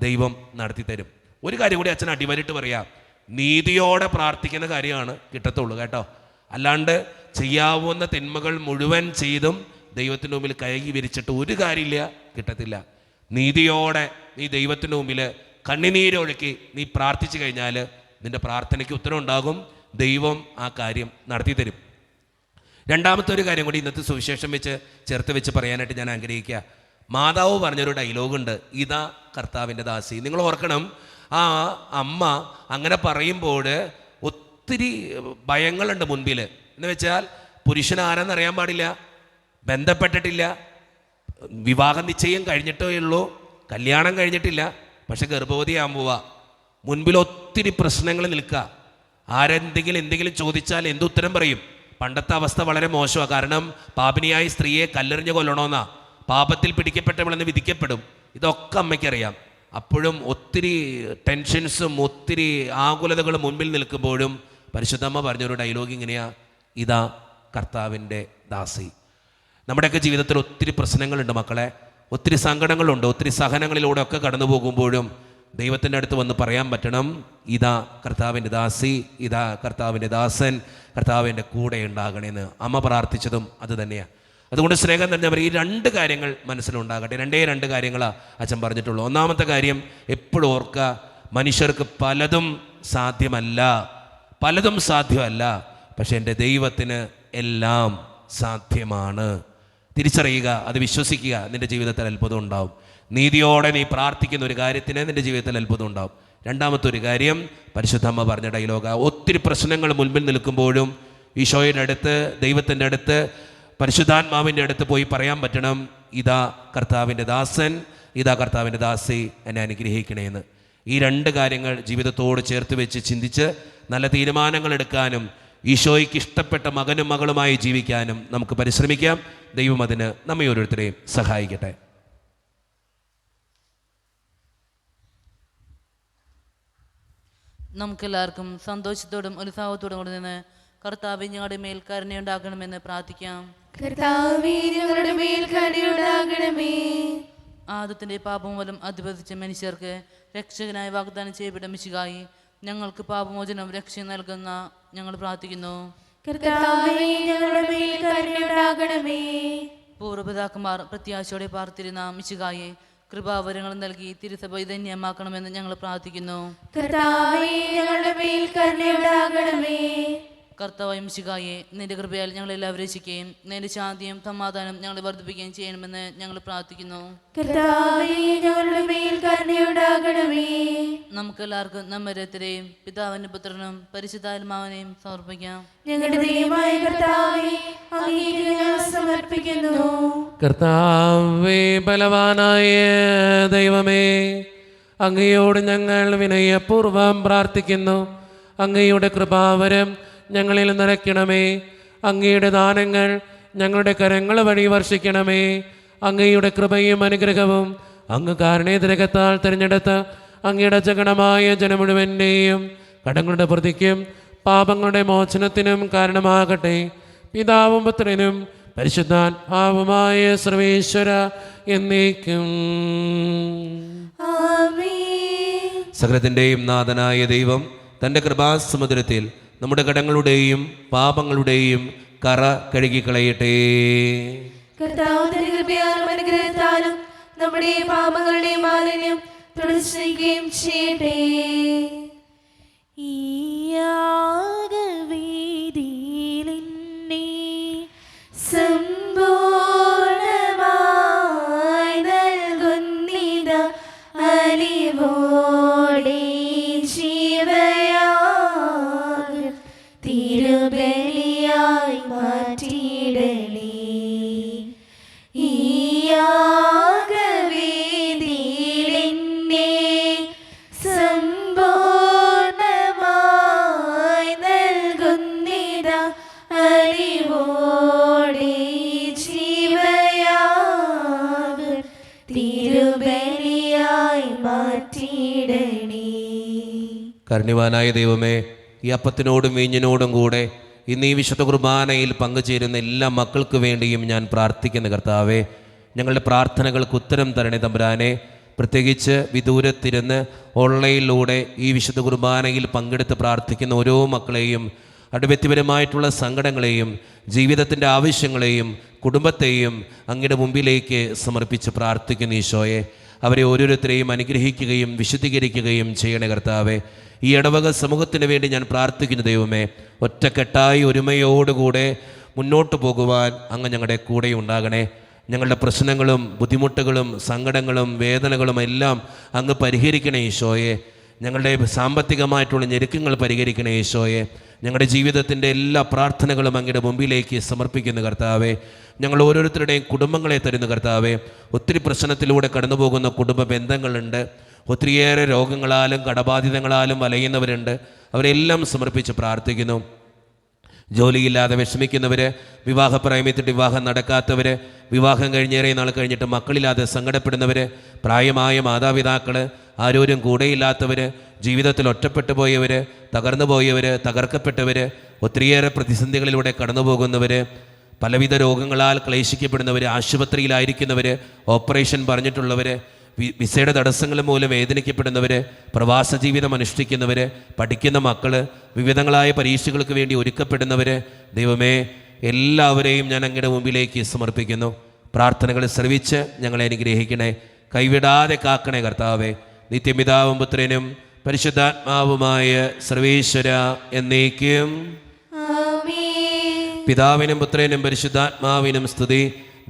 [SPEAKER 1] ദൈവം നടത്തി തരും. ഒരു കാര്യം കൂടി അച്ഛൻ അടിവരിട്ട് പറയാം, നീതിയോടെ പ്രാർത്ഥിക്കുന്ന കാര്യമാണ് കിട്ടത്തുള്ളൂ കേട്ടോ. അല്ലാണ്ട് ചെയ്യാവുന്ന തിന്മകൾ മുഴുവൻ ചെയ്തും ദൈവത്തിൻ്റെ മുമ്പിൽ കൈ വിരിച്ചിട്ട് ഒരു കാര്യമില്ല, കിട്ടത്തില്ല. നീതിയോടെ നീ ദൈവത്തിൻ്റെ മുമ്പിൽ കണ്ണുനീരൊഴുക്കി നീ പ്രാർത്ഥിച്ചു കഴിഞ്ഞാൽ നിൻ്റെ പ്രാർത്ഥനയ്ക്ക് ഉത്തരം ഉണ്ടാകും, ദൈവം ആ കാര്യം നടത്തി തരും. രണ്ടാമത്തെ ഒരു കാര്യം കൂടി ഇന്നത്തെ സുവിശേഷം വെച്ച് ചേർത്ത് വെച്ച് പറയാനായിട്ട് ഞാൻ ആഗ്രഹിക്കുക. മാതാവ് പറഞ്ഞൊരു ഡയലോഗുണ്ട്, ഇതാ കർത്താവിൻ്റെ ദാസി. നിങ്ങൾ ഓർക്കണം, ആ അമ്മ അങ്ങനെ പറയുമ്പോൾ ഒത്തിരി ഭയങ്ങളുണ്ട് മുൻപിൽ. എന്ന് വെച്ചാൽ പുരുഷൻ ആരെന്നറിയാൻ പാടില്ല, ബന്ധപ്പെട്ടിട്ടില്ല, വിവാഹ നിശ്ചയം കഴിഞ്ഞിട്ടേ ഉള്ളൂ, കല്യാണം കഴിഞ്ഞിട്ടില്ല, പക്ഷെ ഗർഭവതിയാകുമ്പോവാ. മുൻപിൽ ഒത്തിരി പ്രശ്നങ്ങൾ നിൽക്കുക. എന്തെങ്കിലും ചോദിച്ചാൽ എന്തുത്തരം പറയും? പണ്ടത്തെ അവസ്ഥ വളരെ മോശമാണ്. കാരണം പാപിനിയായ സ്ത്രീയെ കല്ലെറിഞ്ഞ് കൊല്ലണമെന്നാ, പാപത്തിൽ പിടിക്കപ്പെട്ടവളെന്ന് വിധിക്കപ്പെടും. ഇതൊക്കെ അമ്മയ്ക്കറിയാം. അപ്പോഴും ഒത്തിരി ടെൻഷൻസും ഒത്തിരി ആകുലതകളും മുൻപിൽ നിൽക്കുമ്പോഴും പരിശുദ്ധമ്മ പറഞ്ഞൊരു ഡയലോഗ് ഇങ്ങനെയാ, ഇതാ കർത്താവിൻ്റെ ദാസി. നമ്മുടെയൊക്കെ ജീവിതത്തിൽ ഒത്തിരി പ്രശ്നങ്ങളുണ്ട് മക്കളെ, ഒത്തിരി സങ്കടങ്ങളുണ്ട്, ഒത്തിരി സഹനങ്ങളിലൂടെ ഒക്കെ കടന്നു പോകുമ്പോഴും ദൈവത്തിൻ്റെ അടുത്ത് വന്ന് പറയാൻ പറ്റണം, ഇതാ കർത്താവിൻ്റെ ദാസി, ഇതാ കർത്താവിൻ്റെ ദാസൻ, കർത്താവിൻ്റെ കൂടെ ഉണ്ടാകണേന്ന് അമ്മ പ്രാർത്ഥിച്ചതും അത് തന്നെയാണ്. അതുകൊണ്ട് സ്നേഹം നിറഞ്ഞവർ, ഈ രണ്ട് കാര്യങ്ങൾ മനസ്സിലുണ്ടാകട്ടെ. രണ്ട് കാര്യങ്ങളാണ് അച്ഛൻ പറഞ്ഞിട്ടുള്ളൂ. ഒന്നാമത്തെ കാര്യം എപ്പോഴും ഓർക്കുക, മനുഷ്യർക്ക് പലതും സാധ്യമല്ല, പക്ഷെ എൻ്റെ ദൈവത്തിന് എല്ലാം സാധ്യമാണ്. തിരിച്ചറിയുക, അത് വിശ്വസിക്കുക, നിൻ്റെ ജീവിതത്തിൽ അത്ഭുതം ഉണ്ടാവും. നീതിയോടെ നീ പ്രാർത്ഥിക്കുന്ന ഒരു കാര്യത്തിന് നിൻ്റെ ജീവിതത്തിൽ അത്ഭുതം ഉണ്ടാവും. രണ്ടാമത്തെ ഒരു കാര്യം പരിശുദ്ധമ്മ പറഞ്ഞ ഡയലോഗ്, ഒത്തിരി പ്രശ്നങ്ങൾ മുൻപിൽ നിൽക്കുമ്പോഴും ഈശോയുടെ അടുത്ത്, ദൈവത്തിൻ്റെ അടുത്ത്, പരിശുദ്ധാത്മാവിൻ്റെ അടുത്ത് പോയി പറയാൻ പറ്റണം, ഇതാ കർത്താവിൻ്റെ ദാസൻ, ഇതാ കർത്താവിൻ്റെ ദാസി, എന്നെ അനുഗ്രഹിക്കണേന്ന്. ഈ രണ്ട് കാര്യങ്ങൾ ജീവിതത്തോട് ചേർത്ത് വെച്ച് ചിന്തിച്ച് നല്ല തീരുമാനങ്ങൾ എടുക്കാനും ഈശോയ്ക്ക് ഇഷ്ടപ്പെട്ട മകനും മകളുമായി ജീവിക്കാനും നമുക്ക് പരിശ്രമിക്കാം. ദൈവം അതിന് നമ്മെ ഓരോരുത്തരെയും സഹായിക്കട്ടെ.
[SPEAKER 7] നമുക്കെല്ലാവർക്കും സന്തോഷത്തോടും ഉത്സാഹത്തോടും കൂടി നിന്ന് കർത്താവേ ഞങ്ങളുടെ മേൽ കരുണയുണ്ടാകണമെന്ന് പ്രാർത്ഥിക്കാം.
[SPEAKER 2] കർത്താവേ ഞങ്ങളുടെ മേൽ കരുണയുണ്ടാകണമേ.
[SPEAKER 7] ആദത്തിന്റെ പാപം മൂലം അധിപതിച്ച മനുഷ്യർക്ക് രക്ഷകനായി വാഗ്ദാനം ചെയ്യപ്പെട്ട മിശിഹായി ഞങ്ങൾക്ക് പാപമോചനം രക്ഷ നൽകുന്ന ഞങ്ങൾ പ്രാർത്ഥിക്കുന്നു.
[SPEAKER 2] കർത്താവേ ഞങ്ങളുടെ മേൽ കരുണയുണ്ടാകണമേ.
[SPEAKER 7] പൂർവ്വപിതാക്കന്മാർ പ്രത്യാശയോടെ പാർത്തിരുന്ന മിശിഹായെ കൃപാവരങ്ങൾ നൽകി തിരുസഭ ധന്യമാക്കണമെന്ന് ഞങ്ങൾ പ്രാർത്ഥിക്കുന്നു.
[SPEAKER 2] കർത്താവേ ഞങ്ങളുടെ മേൽ കരുണയുണ്ടാകണമേ.
[SPEAKER 7] കർത്താവായ മിശിഹായെ നിന്റെ കൃപയാൽ ഞങ്ങൾ എല്ലാവരും രക്ഷിക്കുകയും നിന്റെ ശാന്തിയും സമാധാനം ഞങ്ങളെ വർദ്ധിപ്പിക്കുകയും ചെയ്യണമെന്ന് ഞങ്ങൾ പ്രാർത്ഥിക്കുന്നു.
[SPEAKER 2] കർത്താവേ ഞങ്ങളുടെ മേൽ കരുണയുണ്ടാകണമേ.
[SPEAKER 7] നമുക്കെല്ലാവർക്കും നമ്മോരോരുത്തരെയും പിതാവിനും പുത്രനും പരിശുദ്ധാത്മാവിനെയും സമർപ്പിക്കാം.
[SPEAKER 2] ഞങ്ങളുടെ ദൈവമായ കർത്താവേ അങ്ങേക്ക് ഞങ്ങൾ സമർപ്പിക്കുന്നു.
[SPEAKER 3] കർത്താവേ ബലവാനായ ദൈവമേ, അങ്ങയോട് ഞങ്ങൾ വിനയപൂർവ്വം പ്രാർത്ഥിക്കുന്നു. അങ്ങയുടെ കൃപാവരം ഞങ്ങളിൽ നിറയ്ക്കണമേ. അങ്ങയുടെ ദാനങ്ങൾ ഞങ്ങളുടെ കരങ്ങൾ വഴി വർഷിക്കണമേ. അങ്ങയുടെ കൃപയും അനുഗ്രഹവും അങ്ങ് കാരുണ്യതിരകത്താൽ തിരഞ്ഞെടുത്ത അങ്ങയുടെ ജഗണമായ ജനം മുഴുവൻ്റെയും കടങ്ങളുടെ പ്രതിക്കും പാപങ്ങളുടെ മോചനത്തിനും കാരണമാകട്ടെ. പിതാവും പുത്രനും പരിശുദ്ധാത്മാവുമായ സർവേശ്വര എന്നേക്കും
[SPEAKER 2] ആമേൻ.
[SPEAKER 1] സകലത്തിൻ്റെയും നാഥനായ ദൈവം തൻ്റെ കൃപാസമുദ്രത്തിൽ നമ്മുടെ കടങ്ങളുടെയും പാപങ്ങളുടെയും കറ കഴുകിക്കളയട്ടെ.
[SPEAKER 2] കർത്താവ് തന്റെ കൃപയാലും അനുഗ്രഹത്താലും നമ്മുടെ പാപങ്ങളുടെ മാലിന്യം തുടച്ചുകയും ചെയ്യട്ടെ. ഈ യാഗവേദിയിലെന്നെ സമ്പൂർണ്ണമായി നൽകുന്നിതാ അലിവോടെ ജീവയാഗം തിരുബലിയായി മാറ്റിയിടണേ. ഈ യാഗവേദിയിലെന്നെ സമ്പൂർണ്ണമായി നൽകുന്നിതാ അലിവോടെ ജീവയാഗം തിരുബലിയായി മാറ്റിയിടണേ.
[SPEAKER 1] കാരുണ്യവാനായ ദൈവമേ, ഈ അപ്പത്തിനോടും വീഞ്ഞിനോടും കൂടെ ഇന്ന് ഈ വിശുദ്ധ കുർബാനയിൽ പങ്കുചേരുന്ന എല്ലാ മക്കൾക്ക് വേണ്ടിയും ഞാൻ പ്രാർത്ഥിക്കുന്ന കർത്താവേ, ഞങ്ങളുടെ പ്രാർത്ഥനകൾക്ക് ഉത്തരം തരണേ തമ്പുരാനെ. പ്രത്യേകിച്ച് വിദൂരത്തിരുന്ന് ഓൺലൈനിലൂടെ ഈ വിശുദ്ധ കുർബാനയിൽ പങ്കെടുത്ത് പ്രാർത്ഥിക്കുന്ന ഓരോ മക്കളെയും, അവരുടെ വ്യക്തിപരമായിട്ടുള്ള സങ്കടങ്ങളെയും ജീവിതത്തിൻ്റെ ആവശ്യങ്ങളെയും കുടുംബത്തെയും അങ്ങയുടെ മുമ്പിലേക്ക് സമർപ്പിച്ച് പ്രാർത്ഥിക്കുന്ന ഈശോയെ, അവരെ ഓരോരുത്തരെയും അനുഗ്രഹിക്കുകയും വിശുദ്ധീകരിക്കുകയും ചെയ്യണേ കർത്താവേ. ഈ ഇടവക സമൂഹത്തിന് വേണ്ടി ഞാൻ പ്രാർത്ഥിക്കുന്ന ദൈവമേ, ഒറ്റക്കെട്ടായി ഒരുമയോടുകൂടെ മുന്നോട്ട് പോകുവാൻ അങ്ങ് ഞങ്ങളുടെ കൂടെ ഉണ്ടാകണേ. ഞങ്ങളുടെ പ്രശ്നങ്ങളും ബുദ്ധിമുട്ടുകളും സങ്കടങ്ങളും വേദനകളും എല്ലാം അങ്ങ് പരിഹരിക്കണേ ഈശോയെ. ഞങ്ങളുടെ സാമ്പത്തികമായിട്ടുള്ള ഞെരുക്കങ്ങൾ പരിഹരിക്കണേ ഈശോയെ. ഞങ്ങളുടെ ജീവിതത്തിൻ്റെ എല്ലാ പ്രാർത്ഥനകളും അങ്ങയുടെ മുമ്പിലേക്ക് സമർപ്പിക്കുന്നു കർത്താവേ. ഞങ്ങൾ ഓരോരുത്തരുടെയും കുടുംബങ്ങളെ തരുന്നു കർത്താവേ. ഒത്തിരി പ്രശ്നത്തിലൂടെ കടന്നു പോകുന്ന കുടുംബ ബന്ധങ്ങളുണ്ട്. ഒത്തിരിയേറെ രോഗങ്ങളാലും കടബാധിതങ്ങളാലും വലയുന്നവരുണ്ട്. അവരെല്ലാം സമർപ്പിച്ച് പ്രാർത്ഥിക്കുന്നു. ജോലിയില്ലാതെ വിഷമിക്കുന്നവർ, വിവാഹപ്രായമത്തിൽ വിവാഹം നടക്കാത്തവർ, വിവാഹം കഴിഞ്ഞേറെ നാൾ കഴിഞ്ഞിട്ട് മക്കളില്ലാതെ സങ്കടപ്പെടുന്നവർ, പ്രായമായ മാതാപിതാക്കൾ, ആരോരും കൂടെയില്ലാത്തവർ, ജീവിതത്തിൽ ഒറ്റപ്പെട്ടു പോയവർ, തകർന്നു പോയവർ, തകർക്കപ്പെട്ടവർ, ഒത്തിരിയേറെ പ്രതിസന്ധികളിലൂടെ കടന്നു പോകുന്നവർ, പലവിധ രോഗങ്ങളാൽ ക്ലേശിക്കപ്പെടുന്നവർ, ആശുപത്രിയിലായിരിക്കുന്നവർ, ഓപ്പറേഷൻ പറഞ്ഞിട്ടുള്ളവർ, വിസയുടെ തടസ്സങ്ങൾ മൂലം വേദനിക്കപ്പെടുന്നവർ, പ്രവാസ ജീവിതം അനുഷ്ഠിക്കുന്നവർ, പഠിക്കുന്ന മക്കൾ, വിവിധങ്ങളായ പരീക്ഷകൾക്ക് വേണ്ടി ഒരുക്കപ്പെടുന്നവർ, ദൈവമേ എല്ലാവരെയും ഞാൻ അങ്ങയുടെ മുമ്പിലേക്ക് സമർപ്പിക്കുന്നു. പ്രാർത്ഥനകൾ ശ്രവിച്ച് ഞങ്ങളെ അനുഗ്രഹിക്കണേ. കൈവിടാതെ കാക്കണേ കർത്താവേ. നിത്യപിതാവും പുത്രനും പരിശുദ്ധാത്മാവുമായ സർവേശ്വര എന്നേക്കും. പിതാവിനും പുത്രനും പരിശുദ്ധാത്മാവിനും സ്തുതി.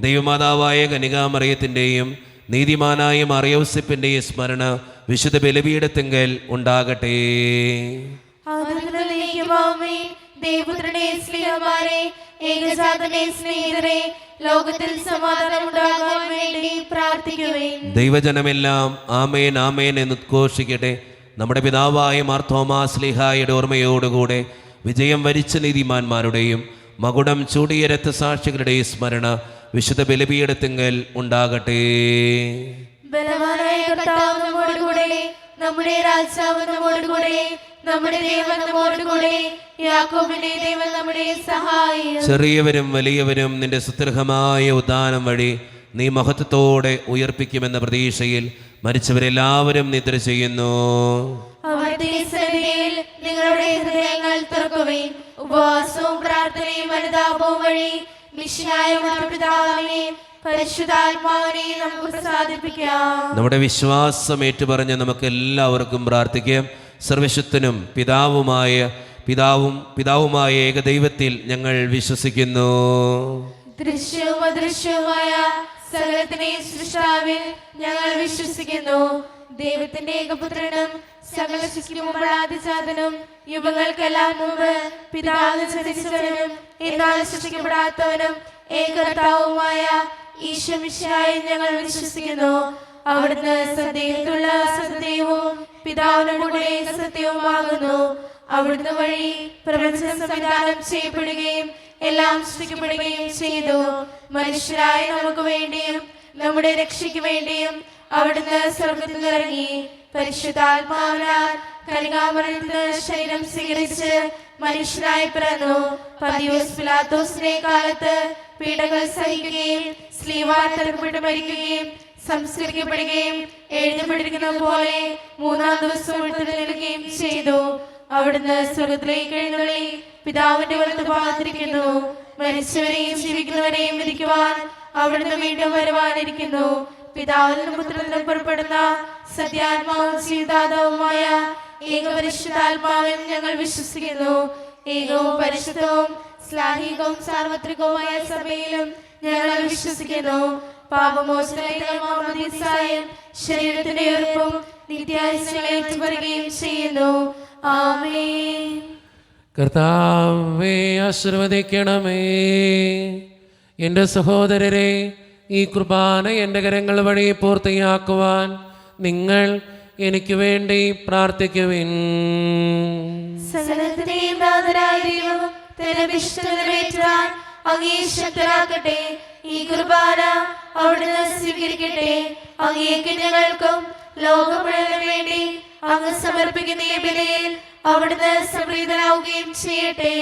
[SPEAKER 1] ദൈവമാതാവായ കന്യകാമറിയത്തിൻ്റെയും നീതിമാനായ മറിയൗസേപ്പിൻ്റെയും സ്മരണ വിശുദ്ധ ബലിപീഠത്തിങ്കൽ ഉണ്ടാകട്ടെ.
[SPEAKER 2] ദേവപുത്രനെ സ്നേഹമാരെ, ഏകജാതനെ സ്നേഹിതരെ, ലോകത്തിൽ സമാധാനം ഉണ്ടാകാൻ വേണ്ടി പ്രാർത്ഥിക്കുവേൻ.
[SPEAKER 1] ദൈവജനമെല്ലാം ആമേൻ ആമേൻ എന്ന് ഉദ്ഘോഷിക്കട്ടെ. നമ്മുടെ പിതാവായ മാർത്തോമാ ശ്ലീഹായുടെ ഓർമ്മയോടുകൂടെ വിജയം വരിച്ച നീതിമാന്മാരുടെയും മകുടം ചൂടിയ രക്തസാക്ഷികളുടെയും സ്മരണ വിശുദ്ധ ബലിപീഠത്തിങ്കൽ ഉണ്ടാകട്ടെ.
[SPEAKER 2] ബലവാനായ കർത്താവ് നമ്മോടുകൂടെ, നമ്മുടെ രാജാവ് നമ്മോടുകൂടെ, നമ്മുടെ ദൈവം നമ്മോടുകൂടെ, യാക്കോബിന്റെ ദൈവം നമ്മുടെ സഹായം.
[SPEAKER 1] ചെറിയവരും വലിയവരും നിന്റെ സുദീർഘമായ ഉദ്ധാനം വഴി നീ മഹത്വത്തോടെ ഉയർപ്പിക്കുമെന്ന പ്രതീക്ഷയിൽ മരിച്ചവരെല്ലാവരും നിദ്ര ചെയ്യുന്നു.
[SPEAKER 2] അവിടുത്തെ സന്നിധിയിൽ നിങ്ങളുടെ ഹൃദയങ്ങൾ തുറക്കുവിൻ. ഉപവാസവും പ്രാർത്ഥനയും അനുതാപവും വഴി മിശിഹായ പിതാവിനെ പരിശുദ്ധാത്മാവിനെ നമുക്ക് പ്രസാദിപ്പിക്കാം.
[SPEAKER 1] നമ്മുടെ വിശ്വാസം ഏറ്റുപറഞ്ഞ് നമുക്ക് എല്ലാവർക്കും പ്രാർത്ഥിക്കാം. സർവശക്തനും പിതാവുമായ ഏകദൈവത്തിൽ ഞങ്ങൾ വിശ്വസിക്കുന്നു.
[SPEAKER 2] ദൃശ്യവും അദൃശ്യവുമായ സകലത്തിനെയും സൃഷ്ടാവിൽ ഞങ്ങൾ വിശ്വസിക്കുന്നു. ദൈവത്തിന്റെ ഏകപുത്രനും സകല സൃഷ്ടിക്കും ആദിജാതനും യുഗങ്ങൾക്കെല്ലാം മുമ്പ് പിതാവിൽ ജനിച്ചവനും എന്നാൽ സൃഷ്ടിക്കപ്പെടാത്തവനും ഏകകർത്താവുമായ ഈശോ മിശിഹായെ ഞങ്ങൾ വിശ്വസിക്കുന്നു. അവിടുന്ന് സത്യത്തിലുള്ള സത്യവും പിതാവിനോടുകൂടെ സത്യവുമാകുന്നു. അവിടുന്ന് വഴി പ്രപഞ്ചം സംവിധാനം ചെയ്യപ്പെടുകയും എല്ലാം സൃഷ്ടിക്കപ്പെടുകയും ചെയ്തു. മനുഷ്യരായ നമുക്ക് വേണ്ടിയും നമ്മുടെ രക്ഷയ്ക്ക് വേണ്ടിയും അവിടുന്ന് സ്വർഗ്ഗത്തിൽ ഇറങ്ങി. പരിശുദ്ധാത്മാവിനാൽ കന്യകാമറിയത്തിൽ ശരീരം സ്വീകരിച്ച് മനുഷ്യനായി പിറന്നു. പന്തിയോസ് പിലാത്തോസിന്റെ കാലത്ത് പീഡകൾ സഹിക്കുകയും സ്ലീവാൽ തറക്കപ്പെട്ട് മരിക്കുകയും സംസ്കരിക്കപ്പെടുകയും എഴുതപ്പെട്ടിരിക്കുന്ന പോലെ മൂന്നാം ദിവസം ഉയർത്തെഴുന്നേൽക്കുകയും ചെയ്തു. അവിടുന്ന് സ്വർഗ്ഗത്തിലേക്ക് എഴുന്നള്ളി പിതാവിന്റെ വലത്തുഭാഗത്തിരിക്കുന്നു. മരിച്ചവരെയും ജീവിക്കുന്നവരെയും വിധിക്കുവാൻ അവിടുന്ന് വീണ്ടും വരുവാനിരിക്കുന്നു. പിതാവിൽ നിന്നും പുത്രനിൽ നിന്നും പുറപ്പെടുന്ന സത്യാത്മാവും ജീവിതാതാവുമായ ഏകപരിശുദ്ധാത്മാവിൽ ഞങ്ങൾ വിശ്വസിക്കുന്നു. ഏകവും പരിശുദ്ധവും ശ്ലാഘികവും സാർവത്രികവുമായ സഭയിലും ഞങ്ങൾ വിശ്വസിക്കുന്നു. പാപമോചനയും ശരീരത്തിന്റെ ഉറപ്പും നിത്യായുസ്സുകളെ ഏറ്റുപറയുകയും ചെയ്യുന്നു. ആമേൻ.
[SPEAKER 3] കർത്താവേ ആശീർവദിക്കണമേ. എൻ്റെ സഹോദരരെ, ഈ കുർബാന എൻ്റെ കരങ്ങൾ വഴി പൂർത്തിയാക്കുവാൻ നിങ്ങൾ എനിക്ക് വേണ്ടി പ്രാർത്ഥിക്കുവിൻ.
[SPEAKER 2] സകലത്തിന്റെയും നാഥനായ ദൈവം തന്റെ അഭിഷ്ടം നിറവേറ്റാൻ അങ്ങേ ശക്തരാക്കട്ടെ. ഈ കുർബാന അവിടുന്ന് സ്വീകരിക്കട്ടെ. അങ്ങേക്ക് ഞങ്ങൾക്കും ലോകം മുഴുവനും വേണ്ടി അങ്ങ് സമർപ്പിക്കുന്ന ഈ ബലിയിൽ അവിടുന്ന് സംപ്രീതനാവുകയും ചെയ്യട്ടെ.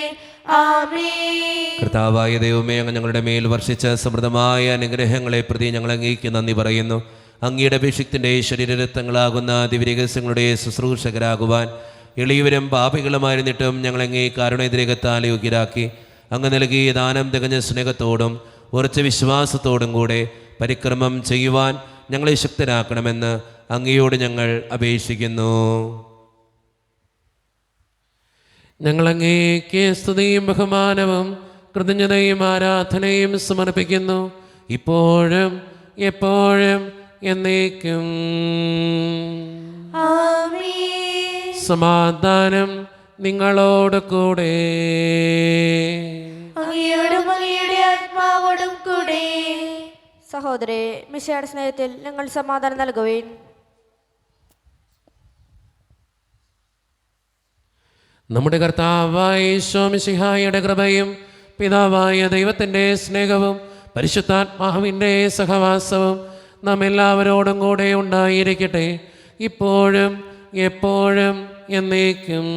[SPEAKER 2] ആമേൻ.
[SPEAKER 1] കർത്താവായ ദൈവമേ, അങ്ങ് ഞങ്ങളുടെ മേൽ വർഷിച്ച സമൃദ്ധമായ അനുഗ്രഹങ്ങളെ പ്രതി ഞങ്ങൾ അങ്ങേക്ക് നന്ദി പറയുന്നു. അങ്ങയുടെ അഭിഷിക്തൻ്റെ ശരീരരക്തങ്ങളാകുന്ന ദിവ്യരഹസ്യങ്ങളുടെ ശുശ്രൂഷകരാകുവാൻ എളിയവരും പാപികളുമായിരുന്നിട്ടും ഞങ്ങളങ്ങേ കാരുണ്യതിരകത്താൽ യോഗ്യരാക്കി. അങ്ങ് നൽകിയ ദാനം തികഞ്ഞ സ്നേഹത്തോടും ഉറച്ച വിശ്വാസത്തോടും കൂടെ പരിക്രമം ചെയ്യുവാൻ ഞങ്ങളെ ശക്തരാക്കണമെന്ന് അങ്ങയോട് ഞങ്ങൾ അപേക്ഷിക്കുന്നു.
[SPEAKER 3] ഞങ്ങളങ്ങേക്ക് സ്തുതിയും ബഹുമാനവും കൃതജ്ഞതയും ആരാധനയും സമർപ്പിക്കുന്നു, ഇപ്പോഴും എപ്പോഴും എന്നേക്കും.
[SPEAKER 2] ആമേൻ.
[SPEAKER 3] സമാധാനം നിങ്ങളോട് കൂടെ.
[SPEAKER 2] അങ്ങയോടും അങ്ങയുടെ ആത്മാവോടും കൂടെ.
[SPEAKER 5] സഹോദരേ, മിശിഹായുടെ സ്നേഹത്തിൽ ഞങ്ങൾ സമാധാനം നൽകുവേൻ.
[SPEAKER 3] നമ്മുടെ കർത്താവായ ഈശോ മിശിഹായുടെ കൃപയും പിതാവായ ദൈവത്തിൻ്റെ സ്നേഹവും പരിശുദ്ധാത്മാവിൻ്റെ സഹവാസവും നാം എല്ലാവരോടും കൂടെ ഉണ്ടായിരിക്കട്ടെ, ഇപ്പോഴും എപ്പോഴും എന്നേക്കും.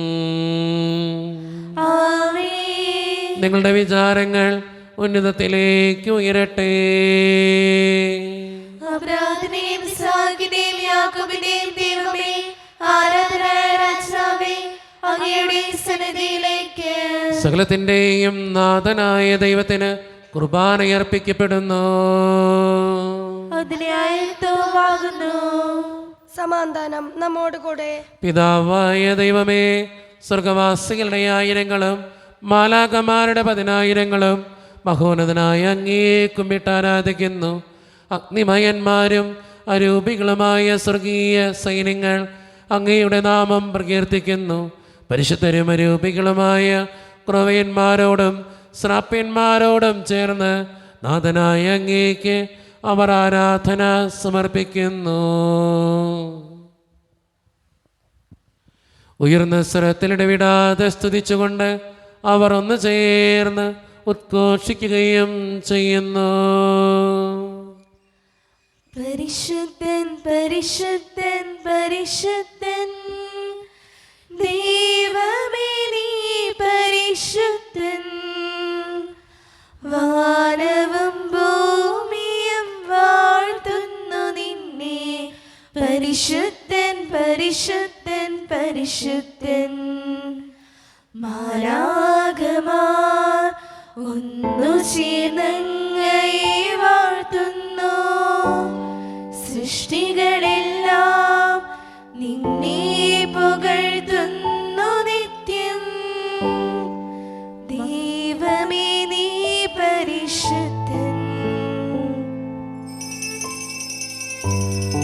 [SPEAKER 2] ആമേൻ.
[SPEAKER 3] നിങ്ങളുടെ വിചാരങ്ങൾ ഉന്നതത്തിലേക്ക് ഉയരട്ടെ.
[SPEAKER 2] അബ്രാഹത്തിന്റെയും ഇസ്ഹാക്കിന്റെയും യാക്കോബിന്റെയും ദൈവമേ, ആരാധനായ രാജാവേ, അങ്ങയുടെ സന്നിധിയിലേക്ക്
[SPEAKER 3] സകലത്തിൻ്റെയും നാഥനായ ദൈവത്തിന് കുർബാനയർപ്പിക്കപ്പെടുന്നു.
[SPEAKER 2] അതിനായുക്തവുമാകുന്നു.
[SPEAKER 4] സമാധാനം നമ്മോട് കൂടെ.
[SPEAKER 3] പിതാവായ ദൈവമേ, സ്വർഗവാസികളുടെ ആയിരങ്ങളും മാലാകമാരുടെ 10,000ങ്ങളും മഹോന്നതനായ അങ്ങേ കുമ്പിട്ട് ആരാധിക്കുന്നു. അഗ്നിമയന്മാരും അരൂപികളുമായ സ്വർഗീയ സൈന്യങ്ങൾ അങ്ങയുടെ നാമം പ്രകീർത്തിക്കുന്നു. പരിശുദ്ധരും അരൂപികളുമായ ക്രൊവ്യന്മാരോടും ശ്രാപ്യന്മാരോടും ചേർന്ന് നാഥനായ അങ്ങേക്ക് അവർ ആരാധന സമർപ്പിക്കുന്നു. ഉയർന്ന സ്വരത്തിലിടവിടാതെ സ്തുതിച്ചുകൊണ്ട് അവർ ഒന്ന് ചേർന്ന് ഉദ്ഘോഷിക്കുകയും ചെയ്യുന്നു.
[SPEAKER 2] പരിശുദ്ധൻ പരിശുദ്ധൻ പരിശുദ്ധൻ, ദൈവമേ നീ പരിശുദ്ധൻ. വാനവും ഭൂമിയും വാഴ്ത്തുന്നു നിന്നെ. പരിശുദ്ധൻ പരിശുദ്ധൻ പരിശുദ്ധൻ. മാലാഖമാർ ഒന്നു ചേർന്നങ്ങയെ വാഴ്ത്തുന്നു. സൃഷ്ടികളെല്ലാം നിന്നെ പുകഴ്ത്തുന്നു നിത്യം. ദൈവമേ നീ പരിശുദ്ധൻ.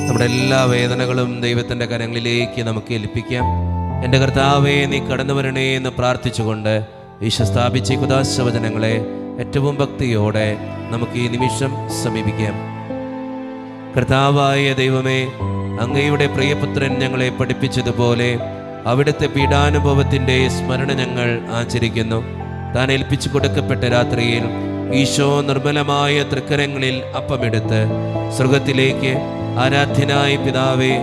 [SPEAKER 1] നമ്മുടെ എല്ലാ വേദനകളും ദൈവത്തിൻ്റെ കരങ്ങളിലേക്ക് നമുക്ക് ഏൽപ്പിക്കാം. എൻ്റെ കർത്താവേ, നീ കടന്നു വരണേ എന്ന് പ്രാർത്ഥിച്ചുകൊണ്ട് ഈശോ സ്ഥാപിച്ച കുദാശവചനങ്ങളെ ഏറ്റവും ഭക്തിയോടെ നമുക്ക് ഈ നിമിഷം സമീപിക്കാം. കർത്താവായ ദൈവമേ, അങ്ങയുടെ പ്രിയപുത്രൻ ഞങ്ങളെ പഠിപ്പിച്ചതുപോലെ അവിടുത്തെ പീഡാനുഭവത്തിൻ്റെ സ്മരണ ഞങ്ങൾ ആചരിക്കുന്നു. താൻ ഏൽപ്പിച്ചു കൊടുക്കപ്പെട്ട രാത്രിയിൽ ഈശോ നിർമ്മലമായ തൃക്കരങ്ങളിൽ അപ്പമെടുത്ത് സ്വർഗത്തിലേക്ക് ആരാധ്യനായ പിതാവേ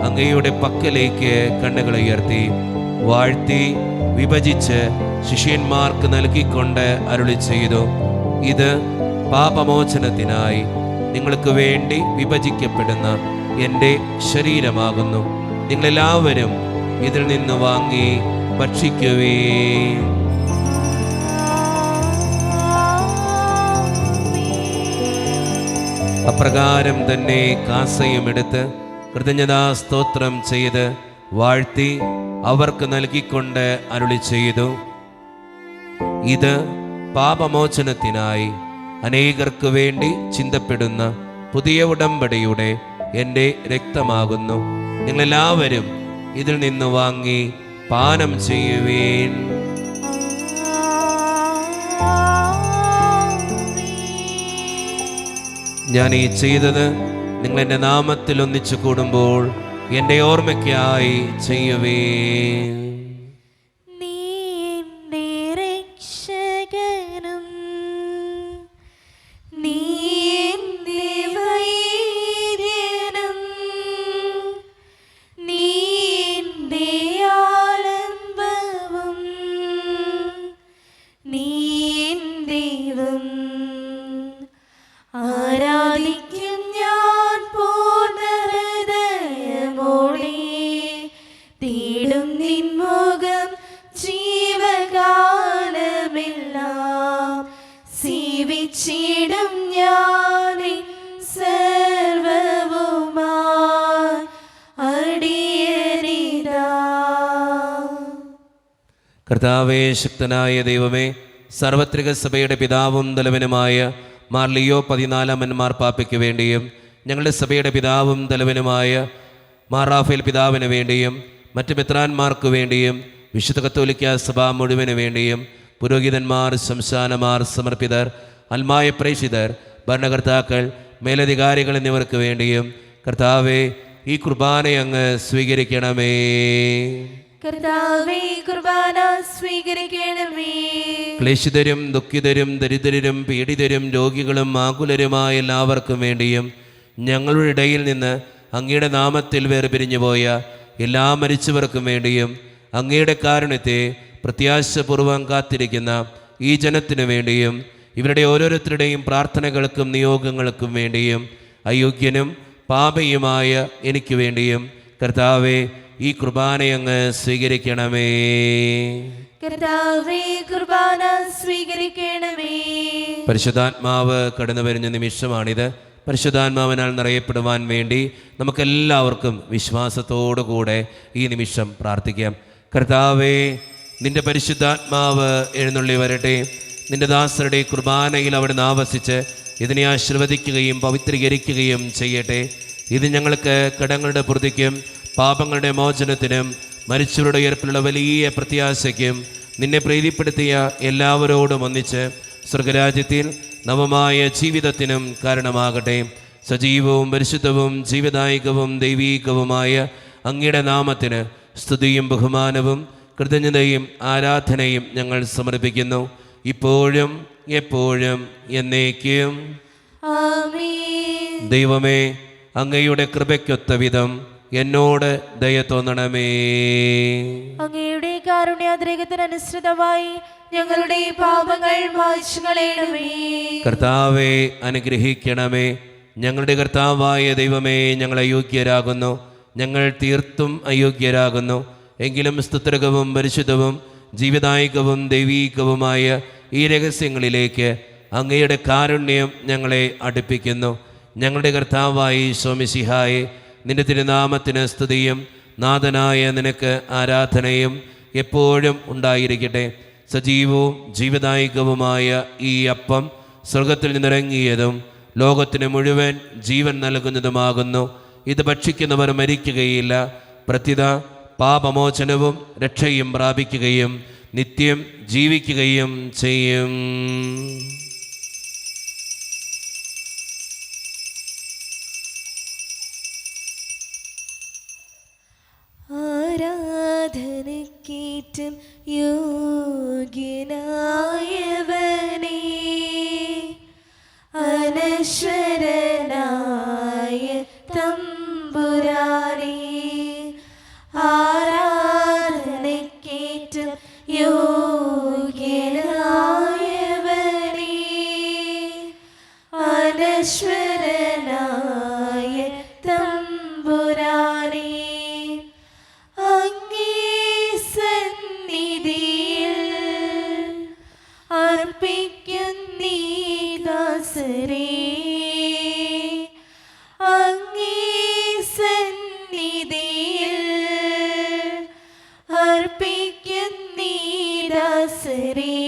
[SPEAKER 1] അങ്ങയുടെ പക്കലേക്ക് കണ്ണുകളെ ഉയർത്തി വാഴ്ത്തി വിഭജിച്ച് ശിഷ്യന്മാർക്ക് നൽകിക്കൊണ്ട് അരുളി ചെയ്തു, ഇത് പാപമോചനത്തിനായി നിങ്ങൾക്ക് വേണ്ടി വിഭജിക്കപ്പെടുന്ന എൻ്റെ ശരീരമാകുന്നു. നിങ്ങളെല്ലാവരും ഇതിൽ നിന്ന് വാങ്ങി ഭക്ഷിക്കുവേ. അപ്രകാരം തന്നെ കാസയും എടുത്ത് കൃതജ്ഞതാ സ്തോത്രം ചെയ്ത് വാഴ്ത്തി അവർക്ക് നൽകിക്കൊണ്ട് അരുളി ചെയ്തു, ഇത് പാപമോചനത്തിനായി അനേകർക്ക് വേണ്ടി ചിന്തപ്പെടുന്ന പുതിയ ഉടമ്പടിയുടെ എൻ്റെ രക്തമാകുന്നു. നിങ്ങളെല്ലാവരും ഇതിൽ നിന്ന് വാങ്ങി പാനം ചെയ്യുവേൻ. ഞാൻ ഈ ചെയ്തത് നിങ്ങൾ എൻ്റെ നാമത്തിൽ ഒന്നിച്ചു കൂടുമ്പോൾ എൻ്റെ ഓർമ്മയ്ക്കായി ചെയ്യുവേ.
[SPEAKER 2] നീ എൻ്റെ രക്ഷകനും നീ എൻ്റെ വൈദ്യനും നീ എൻ്റെ ആലംബവും നീ എൻ്റെ ദൈവം. ആരാധിക്കും ഞാൻ പൂർണ്ണ ഹൃദയമോടെ, തേടും നിൻ മുഖം ജീവകാലമെല്ലാം, സേവിച്ചിടും ഞാൻ സർവവുമായി അടിയരിതാ.
[SPEAKER 1] കർത്താവേ, ശക്തനായ ദൈവമേ, സാർവത്രിക സഭയുടെ പിതാവും തലവനുമായ മാർ ലിയോ 14 മാർപ്പാപ്പയ്ക്ക് വേണ്ടിയും ഞങ്ങളുടെ സഭയുടെ പിതാവും തലവനുമായ മാർ റാഫേൽ പിതാവിന് വേണ്ടിയും മറ്റ് മെത്രാന്മാർക്ക് വേണ്ടിയും വിശുദ്ധ കത്തോലിക്ക സഭ മുഴുവന് വേണ്ടിയും പുരോഹിതന്മാർ, ശംശാനമാർ, സമർപ്പിതർ, അൽമായ പ്രേഷിതർ, ഭരണകർത്താക്കൾ, മേലധികാരികൾ എന്നിവർക്ക് വേണ്ടിയും കർത്താവെ ഈ കുർബാന അങ്ങ് സ്വീകരിക്കണമേ.
[SPEAKER 2] കർത്താവേ, കുർബാന സ്വീകരിക്കണമേ.
[SPEAKER 1] ക്ലേശിതരും ദുഃഖിതരും ദരിദ്രരും പീഡിതരും രോഗികളും ആകുലരുമായ എല്ലാവർക്കും വേണ്ടിയും ഞങ്ങളുടെ ഇടയിൽ നിന്ന് അങ്ങയുടെ നാമത്തിൽ വേർപിരിഞ്ഞുപോയ എല്ലാ മരിച്ചവർക്കും വേണ്ടിയും അങ്ങയുടെ കാരുണ്യത്തെ പ്രത്യാശപൂർവം കാത്തിരിക്കുന്ന ഈ ജനത്തിനു വേണ്ടിയും ഇവരുടെ ഓരോരുത്തരുടെയും പ്രാർത്ഥനകൾക്കും നിയോഗങ്ങൾക്കും വേണ്ടിയും അയോഗ്യനും പാപിയുമായ എനിക്ക് വേണ്ടിയും കർത്താവെ ഈ കുർബാനയങ്ങ് സ്വീകരിക്കണമേ.
[SPEAKER 2] കർത്താവേ, കുർബാന സ്വീകരിക്കണമേ.
[SPEAKER 1] പരിശുദ്ധാത്മാവ് കടന്നു വരുന്ന നിമിഷമാണിത്. പരിശുദ്ധാത്മാവിനാൽ നിറയപ്പെടുവാൻ വേണ്ടി നമുക്കെല്ലാവർക്കും വിശ്വാസത്തോടുകൂടെ ഈ നിമിഷം പ്രാർത്ഥിക്കാം. കർത്താവേ, നിന്റെ പരിശുദ്ധാത്മാവ് എഴുന്നള്ളി വരട്ടെ. നിന്റെ ദാസരുടെ കുർബാനയിൽ അവിടുന്ന് ആവസിച്ച് ഇതിനെ ആശീർവദിക്കുകയും പവിത്രീകരിക്കുകയും ചെയ്യട്ടെ. ഇത് ഞങ്ങൾക്ക് കടങ്ങളുടെ പ്രതിക്കും പാപങ്ങളുടെ മോചനത്തിനും മരിച്ചവരുടെ ഉയർപ്പിലുള്ള വലിയ പ്രത്യാശയ്ക്കും നിന്നെ പ്രീതിപ്പെടുത്തിയ എല്ലാവരോടും ഒന്നിച്ച് സ്വർഗരാജ്യത്തിൽ നവമായ ജീവിതത്തിനും കാരണമാകട്ടെ. സജീവവും പരിശുദ്ധവും ജീവദായകവും ദൈവീകവുമായ അങ്ങയുടെ നാമത്തിന് സ്തുതിയും ബഹുമാനവും കൃതജ്ഞതയും ആരാധനയും ഞങ്ങൾ സമർപ്പിക്കുന്നു, ഇപ്പോഴും എപ്പോഴും എന്നേക്കും.
[SPEAKER 2] ആമേൻ.
[SPEAKER 1] ദൈവമേ, അങ്ങയുടെ കൃപയ്ക്കൊത്ത വിധം എന്നോട് ദയ തോന്നണമേ.
[SPEAKER 2] അങ്ങയുടെ കാരുണ്യാതിരേകത്തിനനുസൃതമായി ഞങ്ങളുടെ പാപങ്ങൾ മായ്ച്ചു കളയണമേ.
[SPEAKER 1] കർത്താവെ അനുഗ്രഹിക്കണമേ. ഞങ്ങളുടെ കർത്താവായ ദൈവമേ, ഞങ്ങൾ അയോഗ്യരാകുന്നു, ഞങ്ങൾ തീർത്തും അയോഗ്യരാകുന്നു. എങ്കിലും സ്തുത്രകവും പരിശുദ്ധവും ജീവദായകവും ദൈവീകവുമായ ഈ രഹസ്യങ്ങളിലേക്ക് അങ്ങയുടെ കാരുണ്യം ഞങ്ങളെ അടുപ്പിക്കുന്നു. ഞങ്ങളുടെ കർത്താവായി ഈശോമിശിഹായെ, നിന്റെ തിരുനാമത്തിന് സ്തുതിയും നാഥനായ നിനക്ക് ആരാധനയും എപ്പോഴും ഉണ്ടായിരിക്കട്ടെ. സജീവവും ജീവദായകവുമായ ഈ അപ്പം സ്വർഗത്തിൽ നിന്നിറങ്ങിയതും ലോകത്തിന് മുഴുവൻ ജീവൻ നൽകുന്നതുമാകുന്നു. ഇത് ഭക്ഷിക്കുന്നവർ മരിക്കുകയില്ല, പ്രത്യുത പാപമോചനവും രക്ഷയും പ്രാപിക്കുകയും നിത്യം ജീവിക്കുകയും ചെയ്യും.
[SPEAKER 2] ആരാധനക്കേറ്റം യോഗ്യനായവനേ, അനശ്വരനായ തമ്പുരാനേ, ആരാധനക്കേറ്റം യോഗ്യനായവനേ, അനശ്വരനായ തമ്പുരാനേ, അങ്ങേ സന്നിധിയിൽ അർപ്പിക്കുന്നീ ദാസരേ, അങ്ങേ സന്നിധിയിൽ അർപ്പിക്കുന്നീ ദാസരേ,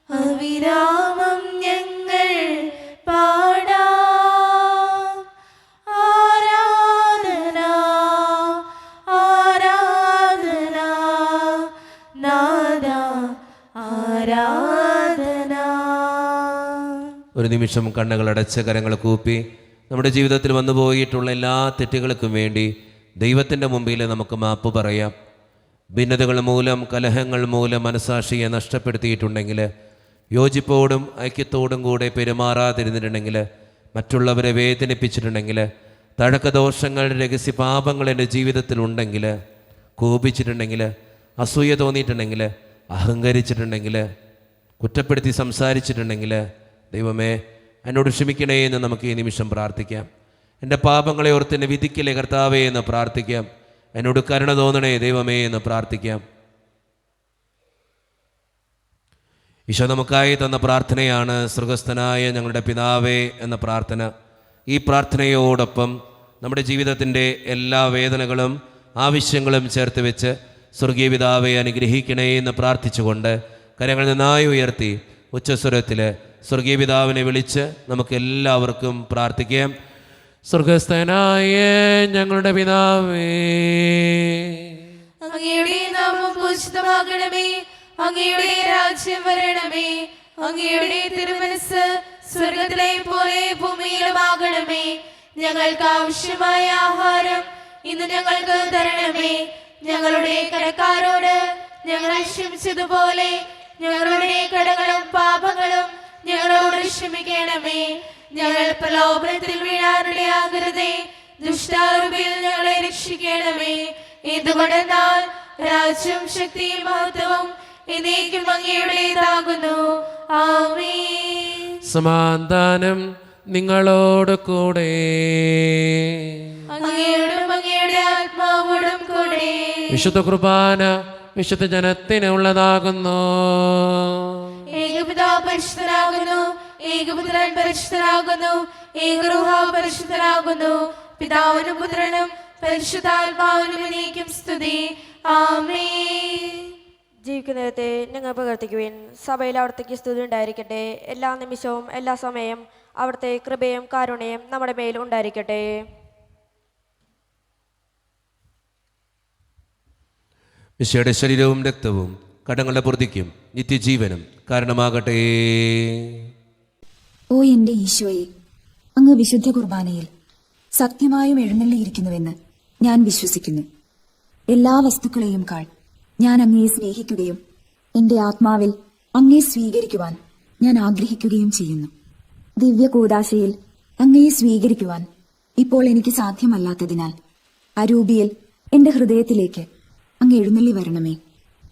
[SPEAKER 2] അവിരാമം ഞങ്ങൾ പാടാം ആരാധന ആരാധന നാദ ആരാധന.
[SPEAKER 1] ഒരു നിമിഷം കണ്ണുകളടച്ച് കരങ്ങൾ കൂപ്പി നമ്മുടെ ജീവിതത്തിൽ വന്നു പോയിട്ടുള്ള എല്ലാ തെറ്റുകൾക്കും വേണ്ടി ദൈവത്തിൻ്റെ മുമ്പിൽ നമുക്ക് മാപ്പ് പറയാം. ഭിന്നതകൾ മൂലം, കലഹങ്ങൾ മൂലം മനസാക്ഷിയെ നഷ്ടപ്പെടുത്തിയിട്ടുണ്ടെങ്കിൽ, യോജിപ്പോടും ഐക്യത്തോടും കൂടെ പെരുമാറാതിരുന്നിട്ടുണ്ടെങ്കിൽ, മറ്റുള്ളവരെ വേദനിപ്പിച്ചിട്ടുണ്ടെങ്കിൽ, തഴക്കദോഷങ്ങൾ, രഹസ്യപാപങ്ങൾ എൻ്റെ ജീവിതത്തിലുണ്ടെങ്കിൽ, കോപിച്ചിട്ടുണ്ടെങ്കിൽ, അസൂയ തോന്നിയിട്ടുണ്ടെങ്കിൽ, അഹങ്കരിച്ചിട്ടുണ്ടെങ്കിൽ, കുറ്റപ്പെടുത്തി സംസാരിച്ചിട്ടുണ്ടെങ്കിൽ, ദൈവമേ എന്നോട് ക്ഷമിക്കണേ എന്ന് നമുക്ക് ഈ നിമിഷം പ്രാർത്ഥിക്കാം. എൻ്റെ പാപങ്ങളെ ഓർത്ത് എന്നെ വിധിക്കലേ കർത്താവേ എന്ന് പ്രാർത്ഥിക്കാം. എന്നോട് കരുണ തോന്നണേ ദൈവമേ എന്ന് പ്രാർത്ഥിക്കാം. ഈശോ നമുക്കായി തന്ന പ്രാർത്ഥനയാണ് സ്വർഗസ്ഥനായ ഞങ്ങളുടെ പിതാവേ എന്ന പ്രാർത്ഥന. ഈ പ്രാർത്ഥനയോടൊപ്പം നമ്മുടെ ജീവിതത്തിൻ്റെ എല്ലാ വേദനകളും ആവശ്യങ്ങളും ചേർത്ത് വെച്ച് സ്വർഗീയ പിതാവെ അനുഗ്രഹിക്കണേ എന്ന് പ്രാർത്ഥിച്ചുകൊണ്ട് കരങ്ങൾ നന്നായി ഉയർത്തി ഉച്ചസ്വരത്തിൽ സ്വർഗീയ പിതാവിനെ വിളിച്ച് നമുക്ക് എല്ലാവർക്കും പ്രാർത്ഥിക്കാം.
[SPEAKER 3] സ്വർഗസ്ഥനായ ഞങ്ങളുടെ പിതാവേ,
[SPEAKER 2] അങ്ങയുടെ നാമം പൂജിതമാകണമേ. അങ്ങയുടെ രാജ്യം വരണമേ. അങ്ങയുടെ തിരുമനസ് സ്വർഗത്തിലെ പോലെ ഭൂമിയിലുമാകണമേ. ഞങ്ങൾക്ക് ആവശ്യമായ ആഹാരം ഇന്ന് ഞങ്ങൾക്ക് തരണമേ. ഞങ്ങളുടെ കടക്കാരോട് ഞങ്ങൾ ക്ഷമിച്ചതുപോലെ ഞങ്ങളുടെ കടങ്ങളും പാപങ്ങളും ഞങ്ങളോട് ക്ഷമിക്കണമേ. ഞങ്ങൾ പ്രലോഭനത്തിൽ വീഴാനിടയാകരുതേ. ദുഷ്ടാരൂപിയിൽ ഞങ്ങളെ രക്ഷിക്കണമേ. എന്തുകൊണ്ടെന്നാൽ രാജ്യവും ശക്തിയും മഹത്വവും എന്നേക്കും അങ്ങയുടേതാകുന്നു. ആമേൻ.
[SPEAKER 3] സമാധാനം നിങ്ങളോട് കൂടെ.
[SPEAKER 2] അങ്ങയോടും അങ്ങയുടെ ആത്മാവോടും കൂടെ.
[SPEAKER 3] വിശുദ്ധ കുർബാന വിശുദ്ധ ജനത്തിന് ഉള്ളതാകുന്നു.
[SPEAKER 2] ഏകപിതാവ് പരിശുദ്ധനാകുന്നു. ഏകപുത്രൻ പരിശുദ്ധനാകുന്നു. ഏകരൂഹ പരിശുദ്ധനാകുന്നു. പിതാവിനും പുത്രനും പരിശുദ്ധാത്മാവിനും എന്നേക്കും സ്തുതി. ആമേൻ.
[SPEAKER 5] ജീവിക്കുന്നത്തെ നിങ്ങൾ പ്രവർത്തിക്കുവിൻ. സഭയിൽ അവിടത്തേക്ക് സ്തുതി ഉണ്ടായിരിക്കട്ടെ. എല്ലാ നിമിഷവും എല്ലാ സമയം അവിടുത്തെ കൃപയും കാരുണ്യവും നമ്മുടെ മേൽ ഉണ്ടായിരിക്കട്ടെ.
[SPEAKER 1] മിശിഹായുടെ ശരീരവും രക്തവും കടങ്ങളുടെ പൊറുതിക്കും നിത്യജീവനും കാരണമാകട്ടെ.
[SPEAKER 8] ഓ എന്റെ ഈശോയെ, അങ്ങ് വിശുദ്ധ കുർബാനയിൽ സത്യമായും എഴുന്നള്ളിയിരിക്കുന്നുവെന്ന് ഞാൻ വിശ്വസിക്കുന്നു. എല്ലാ വസ്തുക്കളെയും കാൾ ഞാൻ അങ്ങയെ സ്നേഹിക്കുകയും എന്റെ ആത്മാവിൽ അങ്ങയെ സ്വീകരിക്കുവാൻ ഞാൻ ആഗ്രഹിക്കുകയും ചെയ്യുന്നു. ദിവ്യ കൂദാശയിൽ അങ്ങയെ സ്വീകരിക്കുവാൻ ഇപ്പോൾ എനിക്ക് സാധ്യമല്ലാത്തതിനാൽ അരൂപിയിൽ എന്റെ ഹൃദയത്തിലേക്ക് അങ്ങ് എഴുന്നള്ളി വരണമേ.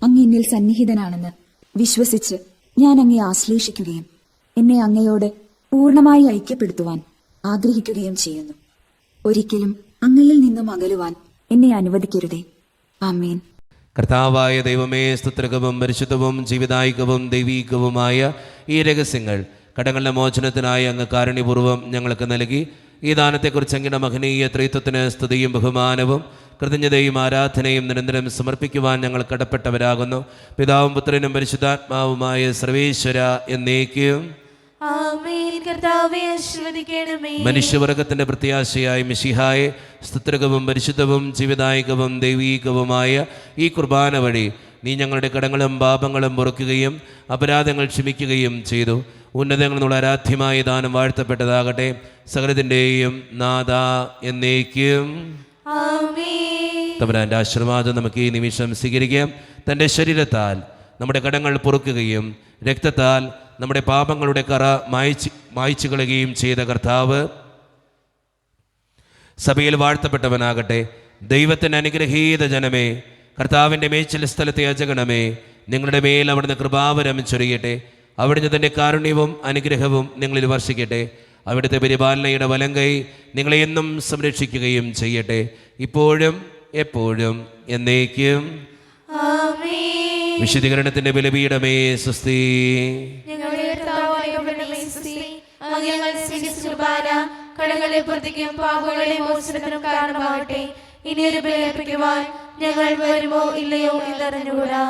[SPEAKER 8] അങ്ങ് എന്നിൽ സന്നിഹിതനാണെന്ന് വിശ്വസിച്ച് ഞാൻ അങ്ങയെ ആശ്ലേഷിക്കുകയും എന്നെ അങ്ങയോട് പൂർണ്ണമായി ഐക്യപ്പെടുത്തുവാൻ ആഗ്രഹിക്കുകയും ചെയ്യുന്നു. ഒരിക്കലും അങ്ങയിൽ നിന്നും അകലുവാൻ എന്നെ അനുവദിക്കരുതേ. ആമേൻ.
[SPEAKER 1] കർത്താവായ ദൈവമേ, സ്തുത്രകവും പരിശുദ്ധവും ജീവിതായികവും ദൈവീകവുമായ ഈ രഹസ്യങ്ങൾ കടങ്ങളുടെ മോചനത്തിനായി അങ്ങ് കാരുണ്യപൂർവ്വം ഞങ്ങൾക്ക് നൽകി. ഈ ദാനത്തെക്കുറിച്ച് അങ്ങയുടെ മഹനീയ ത്രിത്വത്തിന് സ്തുതിയും ബഹുമാനവും കൃതജ്ഞതയും ആരാധനയും നിരന്തരം സമർപ്പിക്കുവാൻ ഞങ്ങൾ കടപ്പെട്ടവരാകുന്നു. പിതാവും പുത്രനും പരിശുദ്ധാത്മാവുമായ സർവേശ്വര എന്നേക്കും.
[SPEAKER 2] ആമേൻ. കർത്താവേ ആശീർവദിക്കണമേ.
[SPEAKER 1] മനുഷ്യവർഗത്തിന്റെ പ്രത്യാശയായ മിശിഹായെ, സ്തുത്രകവും പരിശുദ്ധവും ജീവിതായികവും ദൈവീകവുമായ ഈ കുർബാന വഴി നീ ഞങ്ങളുടെ കടങ്ങളും പാപങ്ങളും പൊറുക്കുകയും അപരാധങ്ങൾ ക്ഷമിക്കുകയും ചെയ്തു. ഉന്നതങ്ങളുള്ള ആരാധ്യമായ ദാനം വാഴ്ത്തപ്പെട്ടതാകട്ടെ. സകലത്തിൻ്റെയും നാഥ എന്നേക്കും. തമ്പുരാന്റെ ആശീർവാദം നമുക്ക് ഈ നിമിഷം സ്വീകരിക്കാം. തൻ്റെ ശരീരത്താൽ നമ്മുടെ കടങ്ങൾ പൊറുക്കുകയും രക്തത്താൽ നമ്മുടെ പാപങ്ങളുടെ കറ മായ്ച്ചു കളയുകയും ചെയ്ത കർത്താവ് സഭയിൽ വാഴ്ത്തപ്പെട്ടവനാകട്ടെ. ദൈവത്തിൻ്റെ അനുഗ്രഹീത ജനമേ, കർത്താവിൻ്റെ മേച്ചിൽ സ്ഥലത്തെ അജഗണമേ, നിങ്ങളുടെ മേൽ അവിടുന്ന് കൃപാവരം ചൊരിയട്ടെ. അവിടുന്ന് തൻ്റെ കാരുണ്യവും അനുഗ്രഹവും നിങ്ങളിൽ വർഷിക്കട്ടെ. അവിടുത്തെ പരിപാലനയുടെ വലങ്കൈ നിങ്ങളെ എന്നും സംരക്ഷിക്കുകയും ചെയ്യട്ടെ, ഇപ്പോഴും എപ്പോഴും എന്നേക്കും. വിശുദ്ധീകരണത്തിന്റെ ബലിപീഠമേ സ്വസ്തി.
[SPEAKER 2] കടങ്ങളെ പ്രതിക്കും പാപങ്ങളെ മോചനത്തിനും കാരണമാകട്ടെ. ഇനിയൊരു ബലിയർപ്പിക്കുവാൻ ഞങ്ങൾ വരുമോ ഇല്ലയോ എന്നറിഞ്ഞുകൂടാ.